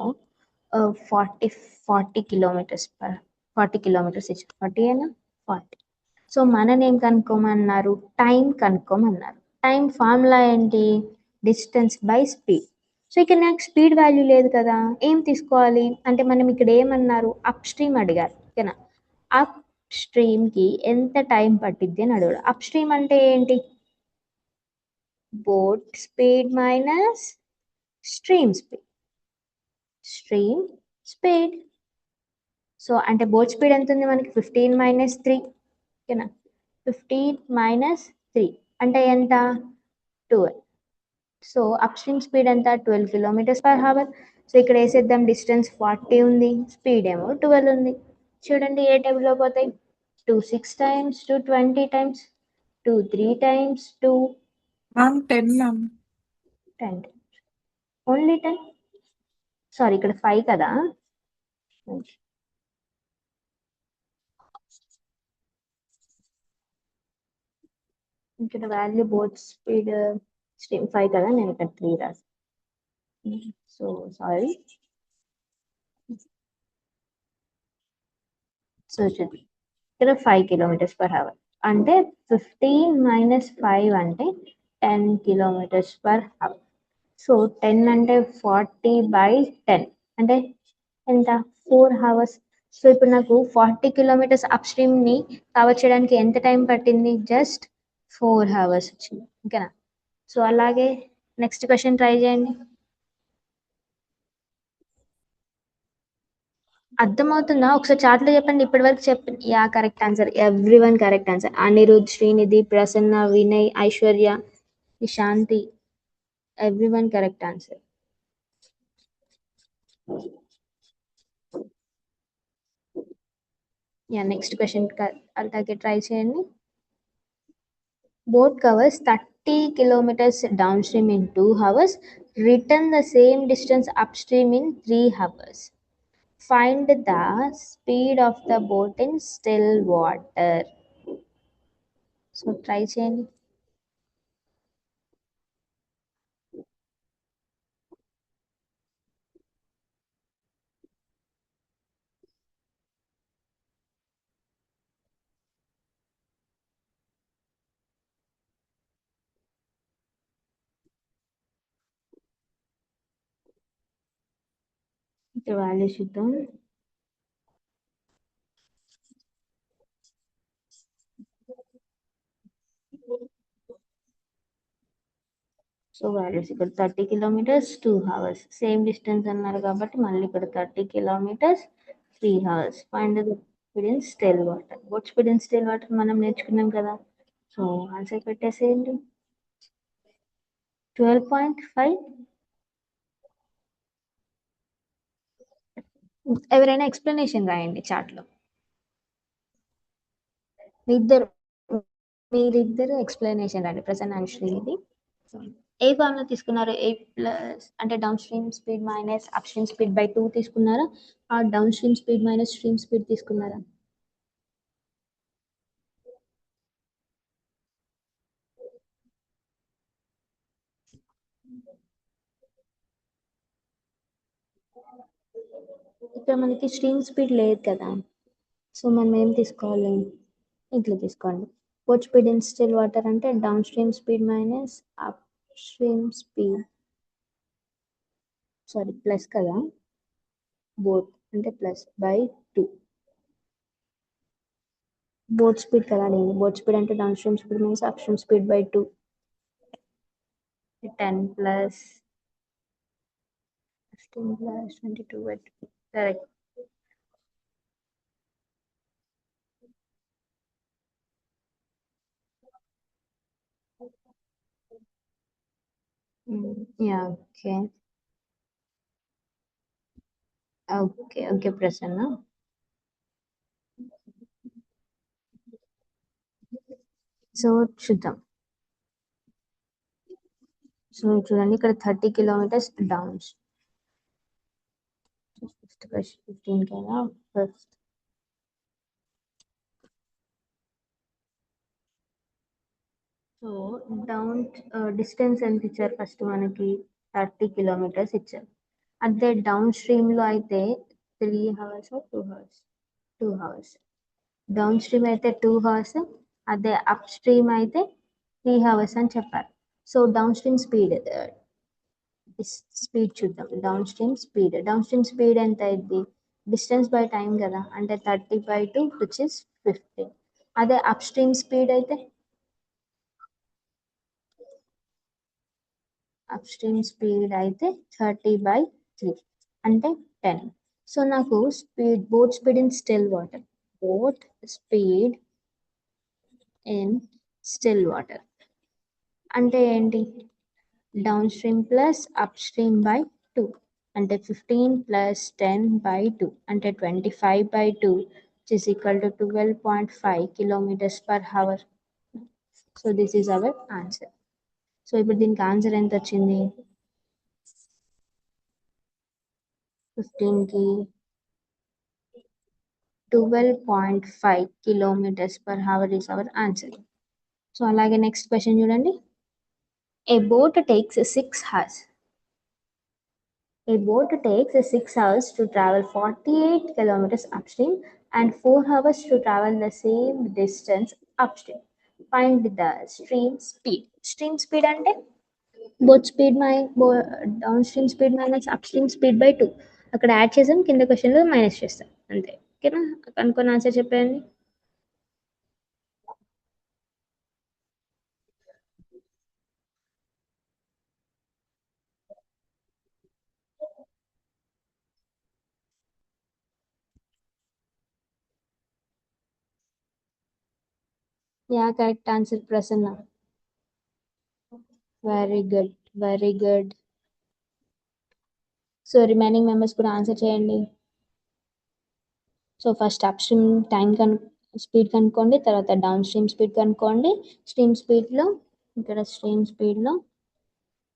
[SPEAKER 1] 40 కిలోమీటర్స్ పర్ 40 కిలోమీటర్స్ ఇచ్చారు. 40 అయినా 40. సో మనని ఏం కనుక్కోమన్నారు? టైం కనుక్కోమన్నారు. టైం ఫార్ములా ఏంటి? Distance by speed. సో ఇక్కడ నాకు స్పీడ్ వాల్యూ లేదు కదా, ఏం తీసుకోవాలి అంటే మనం ఇక్కడ ఏమన్నారు? అప్ స్ట్రీమ్ అడిగారు. ఓకేనా. అప్ స్ట్రీమ్కి ఎంత టైం పట్టిద్ది అని అడుగుడు. అప్ స్ట్రీమ్ అంటే ఏంటి? Boat speed minus stream speed. Stream speed. So అంటే బోట్ స్పీడ్ ఎంత ఉంది మనకి? 15 - 3. ఓకేనా? 15 - 3 అంటే ఎంత? 12. సో అప్ స్ట్రీమ్ స్పీడ్ ఎంత? 12 km/h. సో ఇక్కడ వేసేద్దాం. డిస్టెన్స్ 40 ఉంది, స్పీడ్ ఏమో 12 ఉంది. చూడండి ఏ టేబుల్లో పోతాయి? 2 6 times, 2 20 times, 2 3 times, 2
[SPEAKER 2] ma'am 10 ma'am.
[SPEAKER 1] 10. Only 10. Sorry ఇక్కడ 5 కదా. ఇక్కడ వాల్యూ బోత్ స్పీడ్ స్ట్రీమ్ 5 కదా, నేను ఇక్కడ 3 రాసి. So sorry. సో చూడండి ఇక్కడ 5 km/h అంటే 15 - 5 అంటే 10 km/h. సో 10 అంటే 40/10 అంటే ఎంత? 4 hours. సో ఇప్పుడు నాకు 40 కిలోమీటర్స్ అప్ స్ట్రీమ్ ని కవర్ చేయడానికి ఎంత టైం పట్టింది? జస్ట్ 4 hours వచ్చింది. ఓకేనా? సో అలాగే నెక్స్ట్ క్వశ్చన్ ట్రై చేయండి. అర్థమవుతుందా? ఒకసారి చాట్లో చెప్పండి. ఇప్పటి వరకు చెప్పండి. Yeah, correct answer. Everyone correct answer. Anirudh, Srinidhi, Prasanna, Vinay, Aishwarya, Shanti, everyone correct answer. Yeah, next question అలాగే ట్రై చేయండి. Boat covers 30 kilometers downstream in 2 hours, return the same distance upstream in 3 hours. Find the speed of the boat in still water. So try చేయండి. ఇక్కడ value చూద్దాం. So values ఇక్కడ 30 kilometers 2 hours, same distance అన్నారు కాబట్టి మళ్ళీ ఇక్కడ 30 kilometers 3 hours. Find the speed in still water. Boat speed in still water మనం నేర్చుకున్నాం కదా. సో ఆన్సర్ పెట్టేసేయండి. 12.5. ఎవరైనా ఎక్స్ప్లెనేషన్ రాయండి చాట్లో. మీరిద్దరు ఎక్స్ప్లెనేషన్ రాయండి, Prasanna and Srinidhi. A formula తీసుకున్నారు? ఏ ప్లస్ అంటే down stream speed minus up stream speed by 2 తీసుకున్నారా? ఆ down stream speed minus stream speed తీసుకున్నారా? ఇక్కడ మనకి స్ట్రీమ్ స్పీడ్ లేదు కదా, సో మనం ఏం తీసుకోవాలి? ఇట్లా తీసుకోండి. Boat speed in still water అంటే down stream speed minus up stream speed, sorry plus కదా, బోట్ అంటే ప్లస్ బై 2. బోట్ స్పీడ్ కదా లేదు, బోట్ స్పీడ్ అంటే down stream speed minus up stream speed by 2. 10 plus 15 plus 22 by 2. Correct. Yeah, okay. Okay, Prasanna. So చూద్దాం. So చూడండి ఇక్కడ 30 kilometers down. First 15 కదా first. So down distance ఎంత ఇచ్చారు? First మనకి 30 kilometers ఇచ్చారు. అదే డౌన్ స్ట్రీమ్లో అయితే 3 hours 2 hours 2 hours. Down stream అయితే 2 hours, అదే అప్ స్ట్రీమ్ అయితే 3 hours అని చెప్పారు. సో డౌన్ స్ట్రీమ్ స్పీడ్ చూద్దాం. డౌన్ స్ట్రీమ్ స్పీడ్ ఎంత అయింది? డిస్టెన్స్ బై టైం కదా, అంటే 30/2 విచ్ ఇస్ 15. అదే అప్ స్ట్రీమ్ స్పీడ్ అయితే అప్ స్ట్రీమ్ స్పీడ్ అయితే 30/3 అంటే 10. సో నాకు speed, boat speed in still water, boat speed in still water అంటే ఏంటి? Down stream plus up stream by 2 అంటే 15 ప్లస్ 10/2 అంటే 25/2 which is equal to 12.5 kilometers per hour. So this is our answer. So ఇప్పుడు దీనికి answer ఎంత వచ్చింది? 15కి 12.5 kilometers per hour is our answer. So అలాగే next question చూడండి. A boat takes 6 hours. A boat takes 6 hours to travel 48 kilometers upstream and 4 hours to travel the same distance upstream. Find the stream speed. Stream speed అంటే boat speed my down stream speed minus up stream speed by 2. అక్కడ add చేసాం, కింద క్వశ్చన్లో minus చేస్తాం అంతే. ఓకేనా? కనుక్కొని answer చెప్పండి. Yeah, correct answer Prasanna. Very good, very good. So remaining members కూడా ఆన్సర్ చేయండి. So first up stream time speed కనుక్కోండి, తర్వాత డౌన్ స్ట్రీమ్ స్పీడ్ కనుక్కోండి. స్ట్రీమ్ స్పీడ్లో ఇక్కడ స్ట్రీమ్ స్పీడ్లో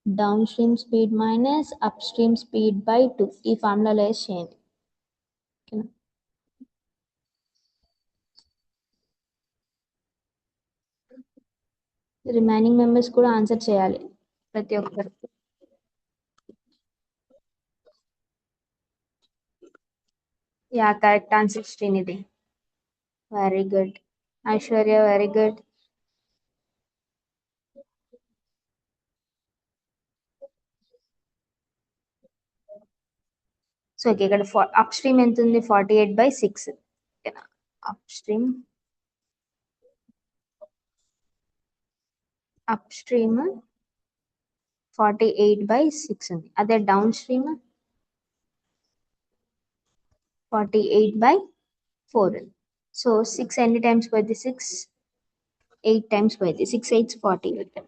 [SPEAKER 1] down stream speed minus up stream speed by 2 ఈ ఫార్ములాలో వేసి చేయండి. ఓకేనా? రిమైనింగ్ మెంబర్స్ కూడా ఆన్సర్ చేయాలి ప్రతి ఒక్కరు. Yeah, correct answer Srinidhi. Very good. Aishwarya, very good. So okay, ఇక్కడ అప్ స్ట్రీమ్ ఎంత ఉంది? 48/6. ఓకేనా? అప్ స్ట్రీమ్ 48/6 ఉంది. అదే డౌన్ స్ట్రీమ్ 48/4 ఉంది. సో 6 ఎన్ని టైమ్స్ పోయింది? 6 8 టైమ్స్ పోయింది. 6 8 48.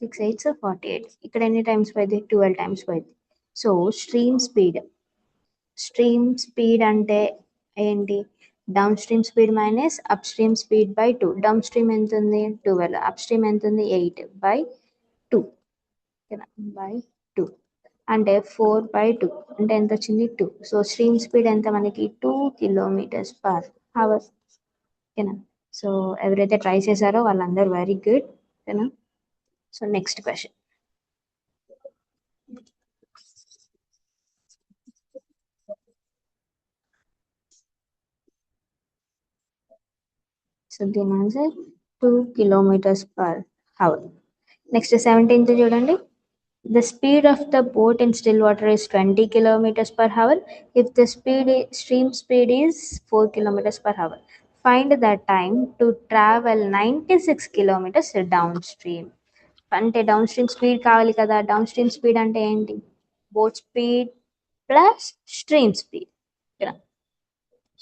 [SPEAKER 1] 6 8 48. ఇక్కడ ఎన్ని టైమ్స్ పోయింది? 12 టైమ్స్ పోయింది. సో స్ట్రీమ్ స్పీడ్ అంటే ఏంటి? Down stream speed minus up stream speed by 2. Down stream ఎంత ఉంది? 12. అప్ స్ట్రీమ్ ఎంత ఉంది? 8/2. బై 2 అంటే 4/2 అంటే ఎంత వచ్చింది? 2. సో స్ట్రీమ్ స్పీడ్ ఎంత మనకి? 2 kilometers per hour. ఓకేనా? సో ఎవరైతే ట్రై చేశారో వాళ్ళందరూ వెరీ గుడ్. ఓకేనా? So next question. సో దీని answer 2 kilometers per hour. Next 17th చూడండి. The speed of the boat in still water is 20 kilometers per hour if the stream speed is 4 kilometers per hour. Find the time to travel 96 kilometers downstream. అంటే down stream speed కావాలి కదా. Down stream speed అంటే ఏంటి? Boat speed plus stream speed.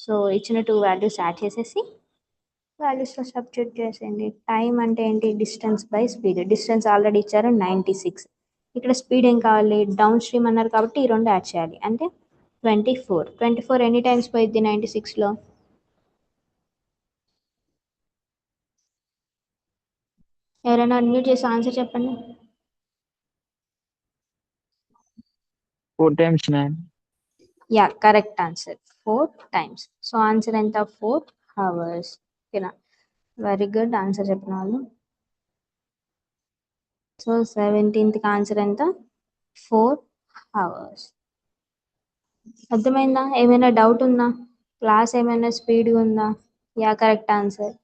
[SPEAKER 1] So ఇచ్చిన 2 values add చేసేసి వాల్యూస్లో substitute చేసేయండి. Time అంటే ఏంటి? Distance by speed. Distance already ఇచ్చారు 96. ఇక్కడ స్పీడ్ ఏం కావాలి? డౌన్ స్ట్రీమ్ అన్నారు కాబట్టి ఈ రెండు యాడ్ చేయాలి. అంటే 24. 24 ఎన్ని టైమ్స్ పోయిద్ది 96లో? ఎవరైనా అన్మ్యూట్ చేసి ఆన్సర్ చెప్పండి.
[SPEAKER 3] 4 times 9.
[SPEAKER 1] Yeah, correct answer 4 times. So answer ఎంత? 4 hours. ఓకేనా? వెరీ గుడ్ ఆన్సర్ చెప్పిన వాళ్ళు. సో 17th ఆన్సర్ ఎంత? 4 hours. అర్థమైందా? ఏమైనా డౌట్ ఉందా? క్లాస్ ఏమైనా స్పీడ్ ఉందా? Yeah, correct answer.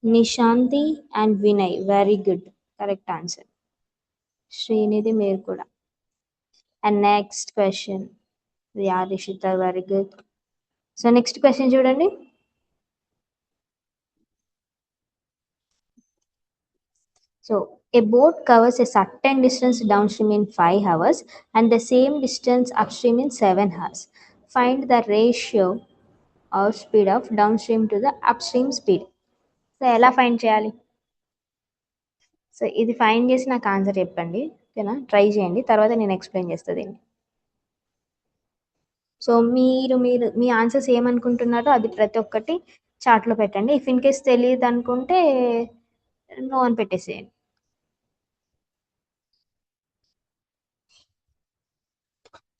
[SPEAKER 1] Nishanthi and Vinay, very good, correct answer. Srinidhi మీరు కూడా. And next question. Yeah Rishitha, very good. So next question చూడండి. So a boat covers a certain distance downstream in 5 hours and the same distance upstream in 7 hours. Find the ratio of speed of downstream to the upstream speed. So ఎలా find చేయాలి? So ఇది find చేసి నాకు answer చెప్పండి, ఓకేనా? Try చేయండి, తర్వాత నేను ఎక్స్ప్లెయిన్ చేస్తాను దీన్ని. సో మీరు మీరు మీ ఆన్సర్స్ ఏమనుకుంటున్నారో అది ప్రతి ఒక్కటి చార్ట్లో పెట్టండి. ఇఫ్ ఇన్ కేస్ తెలియదు అనుకుంటే నో అని పెట్టేసేయండి.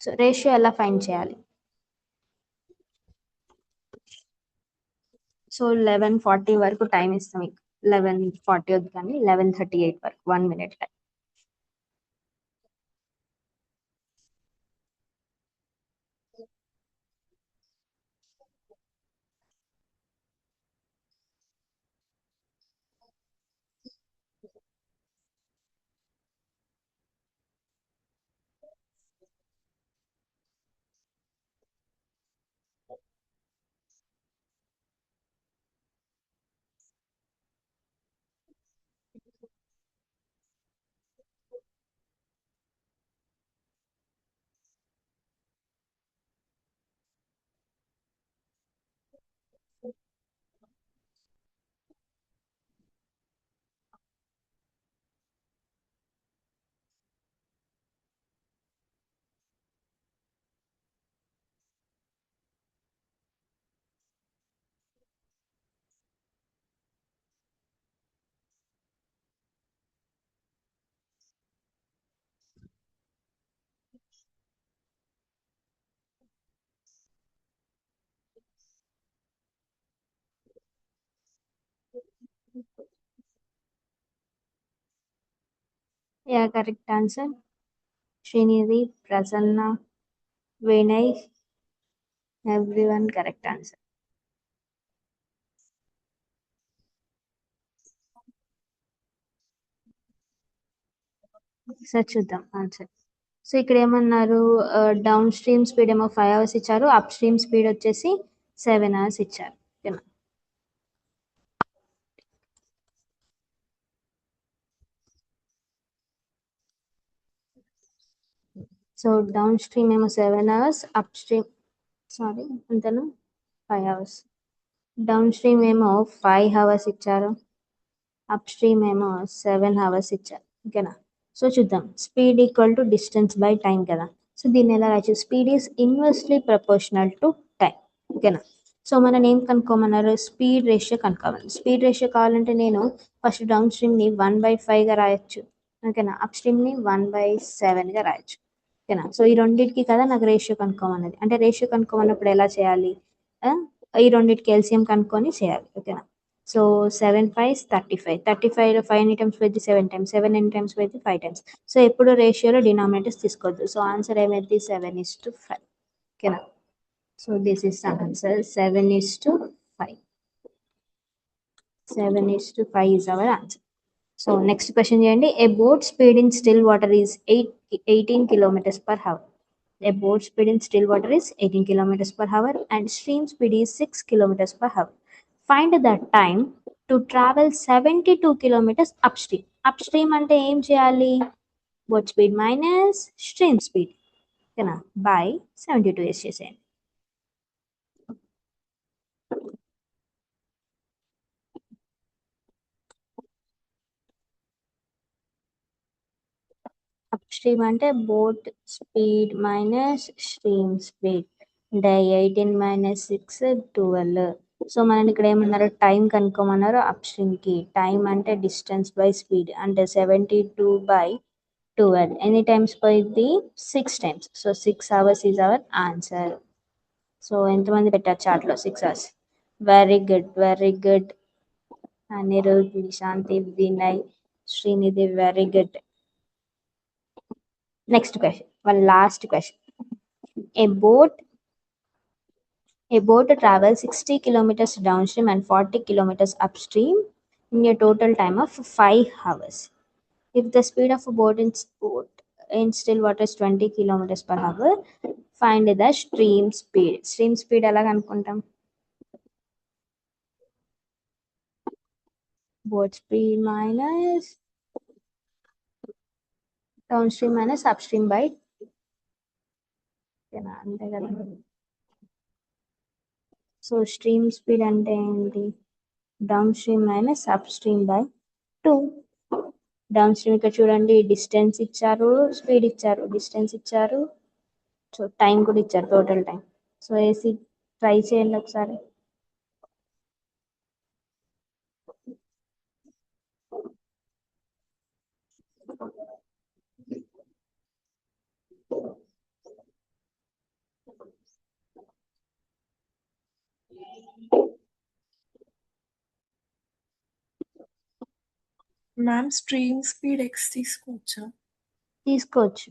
[SPEAKER 1] సో రేషియో ఎలా ఫైండ్ చేయాలి? సో 11:40 వరకు టైం ఇస్తాం మీకు. 11:40 వద్దు కానీ 11:38 వరకు 1 minute time. Yeah correct answer. Srinidhi, Prasanna, Vinay, everyone correct answer. Sir చూద్దాం ఆన్సర్. సో ఇక్కడ ఏమన్నారు, డౌన్ స్ట్రీమ్ స్పీడ్ ఏమో 5 hours ఇచ్చారు, అప్ స్ట్రీమ్ స్పీడ్ వచ్చేసి 7 hours ఇచ్చారు, ఓకేనా? సో డౌన్ స్ట్రీమ్ ఏమో 7 hours, అప్ స్ట్రీమ్ సారీ అంతను 5 hours. డౌన్ స్ట్రీమ్ ఏమో 5 hours ఇచ్చారు, అప్ స్ట్రీమ్ ఏమో 7 hours ఇచ్చారు, ఓకేనా? సో చూద్దాం, speed equal to distance by time కదా. సో దీన్ని ఎలా రాయచ్చు? Speed is inversely proportional to time, ఓకేనా? సో మనం ఏం కనుక్కోమన్నారు? స్పీడ్ రేషియో కనుక్కోవాలి. స్పీడ్ రేషియో కావాలంటే నేను ఫస్ట్ డౌన్ స్ట్రీమ్ని 1/5గా రాయొచ్చు, ఓకేనా? అప్ స్ట్రీమ్ని 1/7గా రాయొచ్చు, ఓకేనా? సో ఈ రెండింటికి కదా నాకు రేషియో కనుక్కోమన్నది. అంటే రేషియో కనుక్కోమన్నప్పుడు ఎలా చేయాలి? ఆ, ఈ రెండింటికి ఎల్సిఎం కనుక్కొని చేయాలి, ఓకేనా? సో 7/5 35, 35లో 5 ఎన్ని టైమ్స్ పోయింది? 7 times, 7 ఎన్ని టైమ్స్ పోయింది? 5 times. సో ఎప్పుడు రేషియోలో డినామినేటర్స్ తీసుకోవద్దు. సో ఆన్సర్ ఏమైంది? 7:5, ఓకేనా? So this is the answer, 7:5. 7:5 is our answer. So next question చేయండి. A boat speed in still water is 18 kilometers per hour. A boat speed in still water is 18 kilometers per hour and stream speed is 6 kilometers per hour. Find the time to travel 72 kilometers upstream. Upstream అంటే ఏం చేయాలి? Boat speed minus stream speed, ఓకేనా? By 72 వేసి చేసేయండి. Upstream అంటే boat speed minus stream speed అంటే 18 minus 6 12. So మనం ఇక్కడ ఏమన్నారు? టైం కనుక్కోమన్నారు. అప్స్ట్రీమ్కి టైం అంటే డిస్టెన్స్ బై స్పీడ్ అంటే 72/12. ఎన్ని టైమ్స్ పోయింది? 6 times. So 6 hours is our answer. So ఎంతమంది పెట్టారు చార్ట్లో 6 hours? Very good, very good. Anirudh, Nishanthi, Vinay, Srinidhi, very good. Next question, one last question. A boat travels 60 kilometers downstream and 40 kilometers upstream in a total time of 5 hours. If the speed of a boat in still water is 20 kilometers per hour, find the stream speed ఎలా కనుక్కుంటాం? Boat speed minus down stream minus up stream by, అంతే కదా. So stream speed అంటే ఏంటి? Down stream minus up stream by 2. Down stream ఇక్కడ చూడండి, distance ఇచ్చారు, speed ఇచ్చారు, డిస్టెన్స్ ఇచ్చారు, సో టైం కూడా ఇచ్చారు, total time. So AC try చేయండి ఒకసారి.
[SPEAKER 2] మ్యామ్ స్ట్రీమ్ స్పీడ్ x తీసుకోవచ్చా?
[SPEAKER 1] తీసుకోవచ్చు.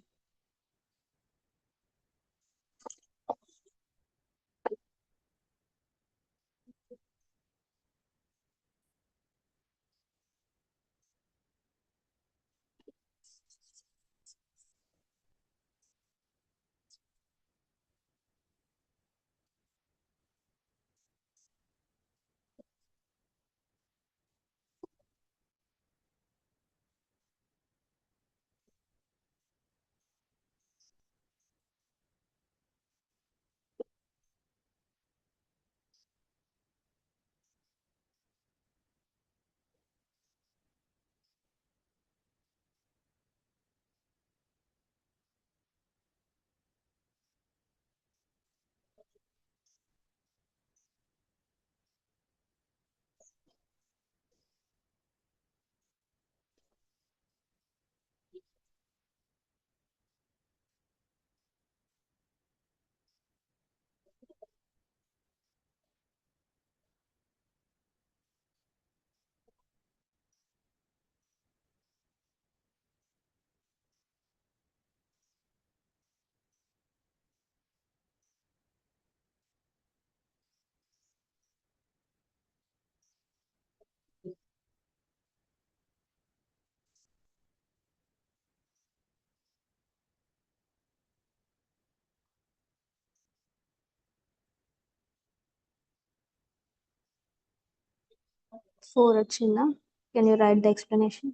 [SPEAKER 1] ఫోర్ వచ్చిందా? Can you right the explanation?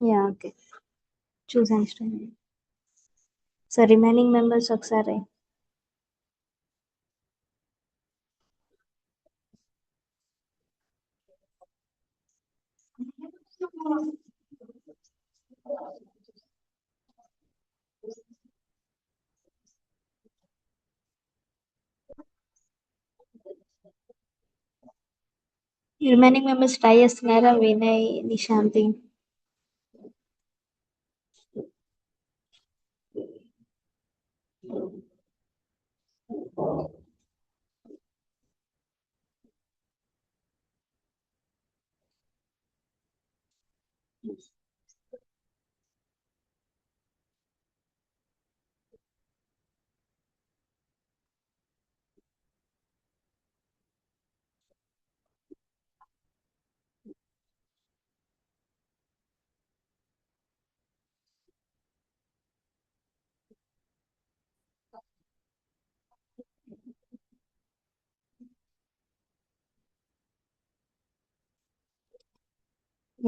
[SPEAKER 1] Yeah okay, చూసాను స్ట్రీమ్. సో రిమైనింగ్ మెంబర్స్ ఒకసారి. రిమైనింగ్ మెంబర్స్ ట్రై చేస్తున్నారా? వినయ్, నిశాంతి.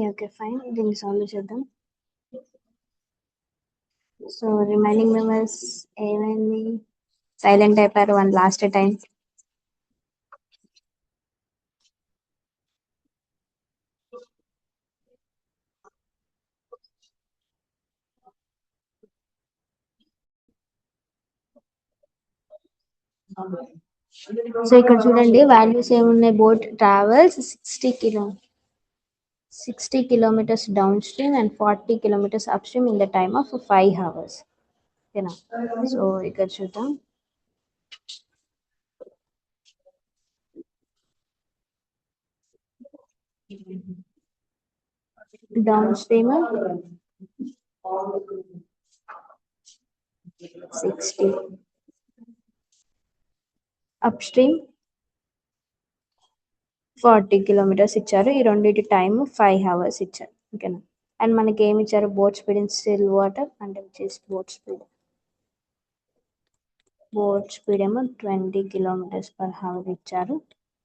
[SPEAKER 1] ఓకే ఫైన్, దీన్ని సాల్వ్ చేద్దాం. సో రిమైనింగ్ మెంబర్స్ ఏమైంది? సైలెంట్ అయిపోయారు వన్ లాస్ట్ టైం. సో ఇక్కడ చూడండి వాల్యూస్ ఏమున్నాయి. Boat travels 60 kilometers downstream and 40 kilometers upstream in the time of 5 hours. ఓకేనా? సో ఇక్కడ చూద్దాం. డౌన్స్ట్రీమ్ 60, అప్స్ట్రీమ్ 40 kilometers ఇచ్చారు. ఈ రెండింటి టైమ్ 5 hours ఇచ్చారు. ఓకేనా? అండ్ మనకి ఏమి ఇచ్చారు? Boat speed in still water అంటే బోట్ స్పీడ్ ఏమో 20 km/h ఇచ్చారు.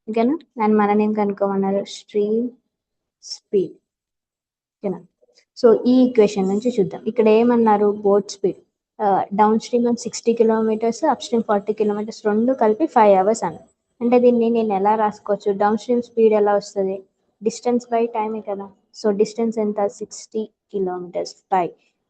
[SPEAKER 1] ఓకేనా? అండ్ మనని ఏం కనుక్కోమన్నారు? Stream speed. ఓకేనా? సో ఈ ఈక్వేషన్ నుంచి చూద్దాం. ఇక్కడ ఏమన్నారు? Boat speed down stream 60 kilometers, up stream 40 kilometers, రెండు కలిపి 5 hours అన్నారు. అంటే దీన్ని నేను ఎలా రాసుకోవచ్చు? డౌన్ స్ట్రీమ్ స్పీడ్ ఎలా వస్తుంది? డిస్టెన్స్ బై టైమే కదా. సో డిస్టెన్స్ ఎంత? 60 kilometers బై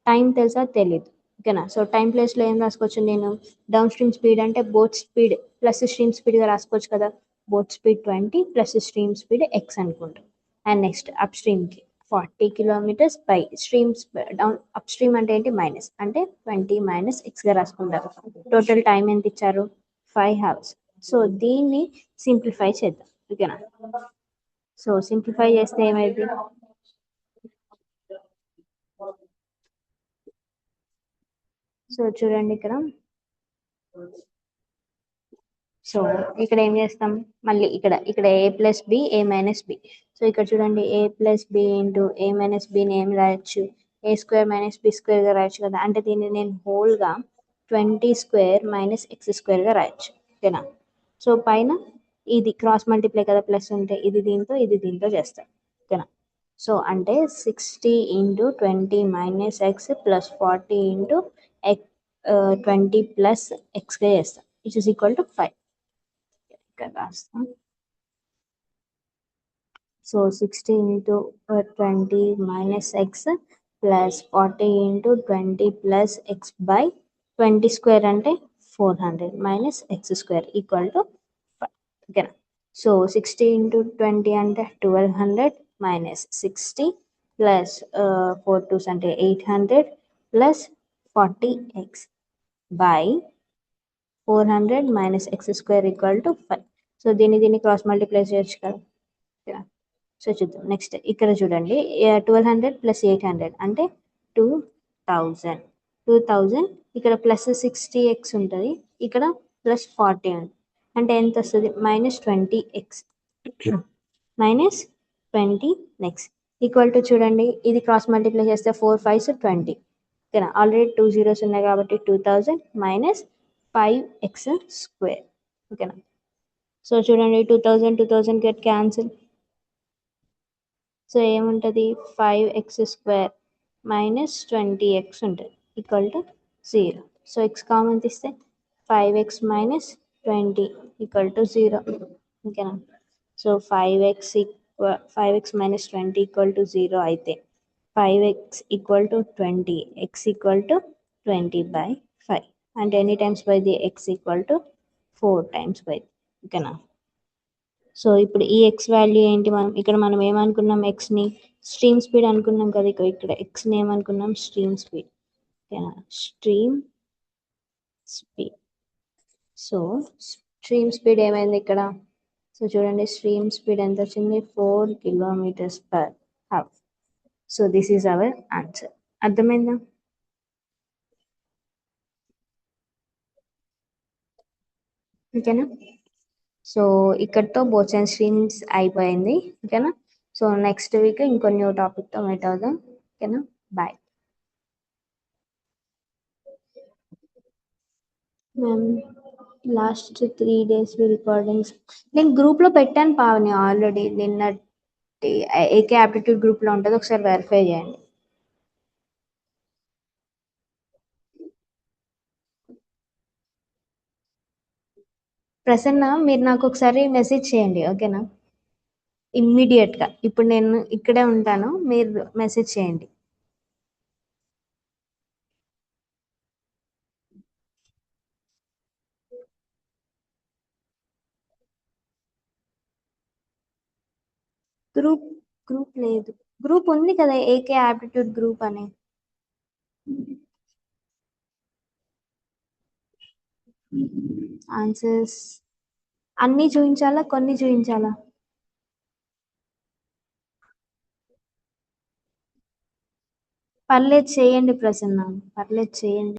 [SPEAKER 1] టైం తెలుసా? తెలీదు. ఓకేనా? సో టైం ప్లేస్లో ఏం రాసుకోవచ్చు నేను? డౌన్ స్ట్రీమ్ స్పీడ్ అంటే బోట్ స్పీడ్ ప్లస్ స్ట్రీమ్ స్పీడ్గా రాసుకోవచ్చు కదా. Boat speed 20 plus stream speed x అనుకుంటాం. అండ్ నెక్స్ట్ అప్ స్ట్రీమ్కి 40 kilometers by streams down up stream అంటే ఏంటి? మైనస్ అంటే 20 - x రాసుకుంటారు. టోటల్ టైం ఎంత ఇచ్చారు? 5 hours. సో దీన్ని సింప్లిఫై చేద్దాం. ఓకేనా? సో సింప్లిఫై చేస్తే ఏమైంది? సో చూడండి ఇక్కడ. సో ఇక్కడ ఏం చేస్తాం? మళ్ళీ ఇక్కడ a plus B, a minus B. So ఇక్కడ చూడండి a plus B into a minus బిని ఏం రాయొచ్చు? a స్క్వేర్ మైనస్ బి స్క్వేర్గా రాయొచ్చు కదా. అంటే దీన్ని నేను హోల్గా 20 స్క్వేర్ మైనస్ x స్క్వేర్గా రాయొచ్చు. ఓకేనా? సో పైన ఇది క్రాస్ మల్టిప్లై కదా, ప్లస్ ఉంటే ఇది దీంతో చేస్తాం. ఓకేనా? సో అంటే 60 into 20 minus X plus 40 into 20 plus ఎక్స్గా చేస్తాం, విచ్ ఇస్ ఈక్వల్ టు 5. ఇక్కడ రాస్తాం. So 60 into 20 minus X plus 40 into 20 plus X by 20 square అంటే 400 minus X square equal to 5. ఓకేనా? సో 60 ఇంటూ 20 అంటే 1200 మైనస్ 60 ప్లస్ 4 2s అంటే 800 plus 40x by 400 minus X square equal to 5. So దీన్ని cross multiply చేయొచ్చు కదా. ఓకేనా? So చూద్దాం. Next ఇక్కడ చూడండి 1200 ప్లస్ 800 అంటే 2000 ఇక్కడ ప్లస్ 60x ఉంటుంది, ఇక్కడ ప్లస్ 40 ఉంది. అంటే ఎంత వస్తుంది? -20x -20 ఈక్వల్ టు చూడండి ఇది క్రాస్ మల్టిప్లై చేస్తే 4 5s 20. ఓకేనా? ఆల్రెడీ 2 zeros ఉన్నాయి కాబట్టి 2000 మైనస్ 5x స్క్వేర్. ఓకేనా? సో చూడండి 2000 గెట్ క్యాన్సిల్. సో ఏముంటుంది? 5x స్క్వేర్ మైనస్ 20x ఉంటుంది equal to 0. So x common తీస్తే 5x మైనస్ 20 ఈక్వల్ టు 0. ఓకేనా? So 5x minus 20 equal to 0 అయితే 5x equal to 20, x equal to 20 by 5, and ఎన్ని times by the x equal to 4 times by, ఓకేనా. So ఇప్పుడు ఈ X value ఏంటి, మనం ఏమనుకున్నాం, ఎక్స్ని స్ట్రీమ్ స్పీడ్ అనుకున్నాం కదా, ఇక్కడ ఎక్స్ని ఏమనుకున్నాం, స్ట్రీమ్ స్పీడ్, ఓకేనా, stream speed. So stream speed ఏమైంది ఇక్కడ, సో చూడండి స్ట్రీమ్ స్పీడ్ ఎంత వచ్చింది, 4 km/h. So this is our answer. అర్థమైందా? ఓకేనా. సో ఇక్కడితో బోత్ అండ్ స్ట్రీమ్స్ అయిపోయింది, ఓకేనా. సో నెక్స్ట్ వీక్ ఇంకో న్యూ టాపిక్తో మీట్ అవుదాం, ఓకేనా. Bye ma'am. Last 3 days recordings నేను గ్రూప్లో పెట్టాను పావని ఆల్రెడీ, నిన్నటి ఏకే ఆప్టిట్యూడ్ గ్రూప్లో ఉంటుంది, ఒకసారి వెరిఫై చేయండి. ప్రసన్న మీరు నాకు ఒకసారి మెసేజ్ చేయండి, ఓకేనా, ఇమ్మీడియట్గా. ఇప్పుడు నేను ఇక్కడే ఉంటాను, మీరు మెసేజ్ చేయండి. గ్రూప్ గ్రూప్ లేదు, గ్రూప్ ఉంది కదా, ఏకే ఆప్టిట్యూడ్ గ్రూప్ అని. ఆన్సర్స్ అన్నీ చూపించాలా, కొన్ని చూపించాలా? పర్లేదు చేయండి ప్రసన్న, పర్లేదు చేయండి.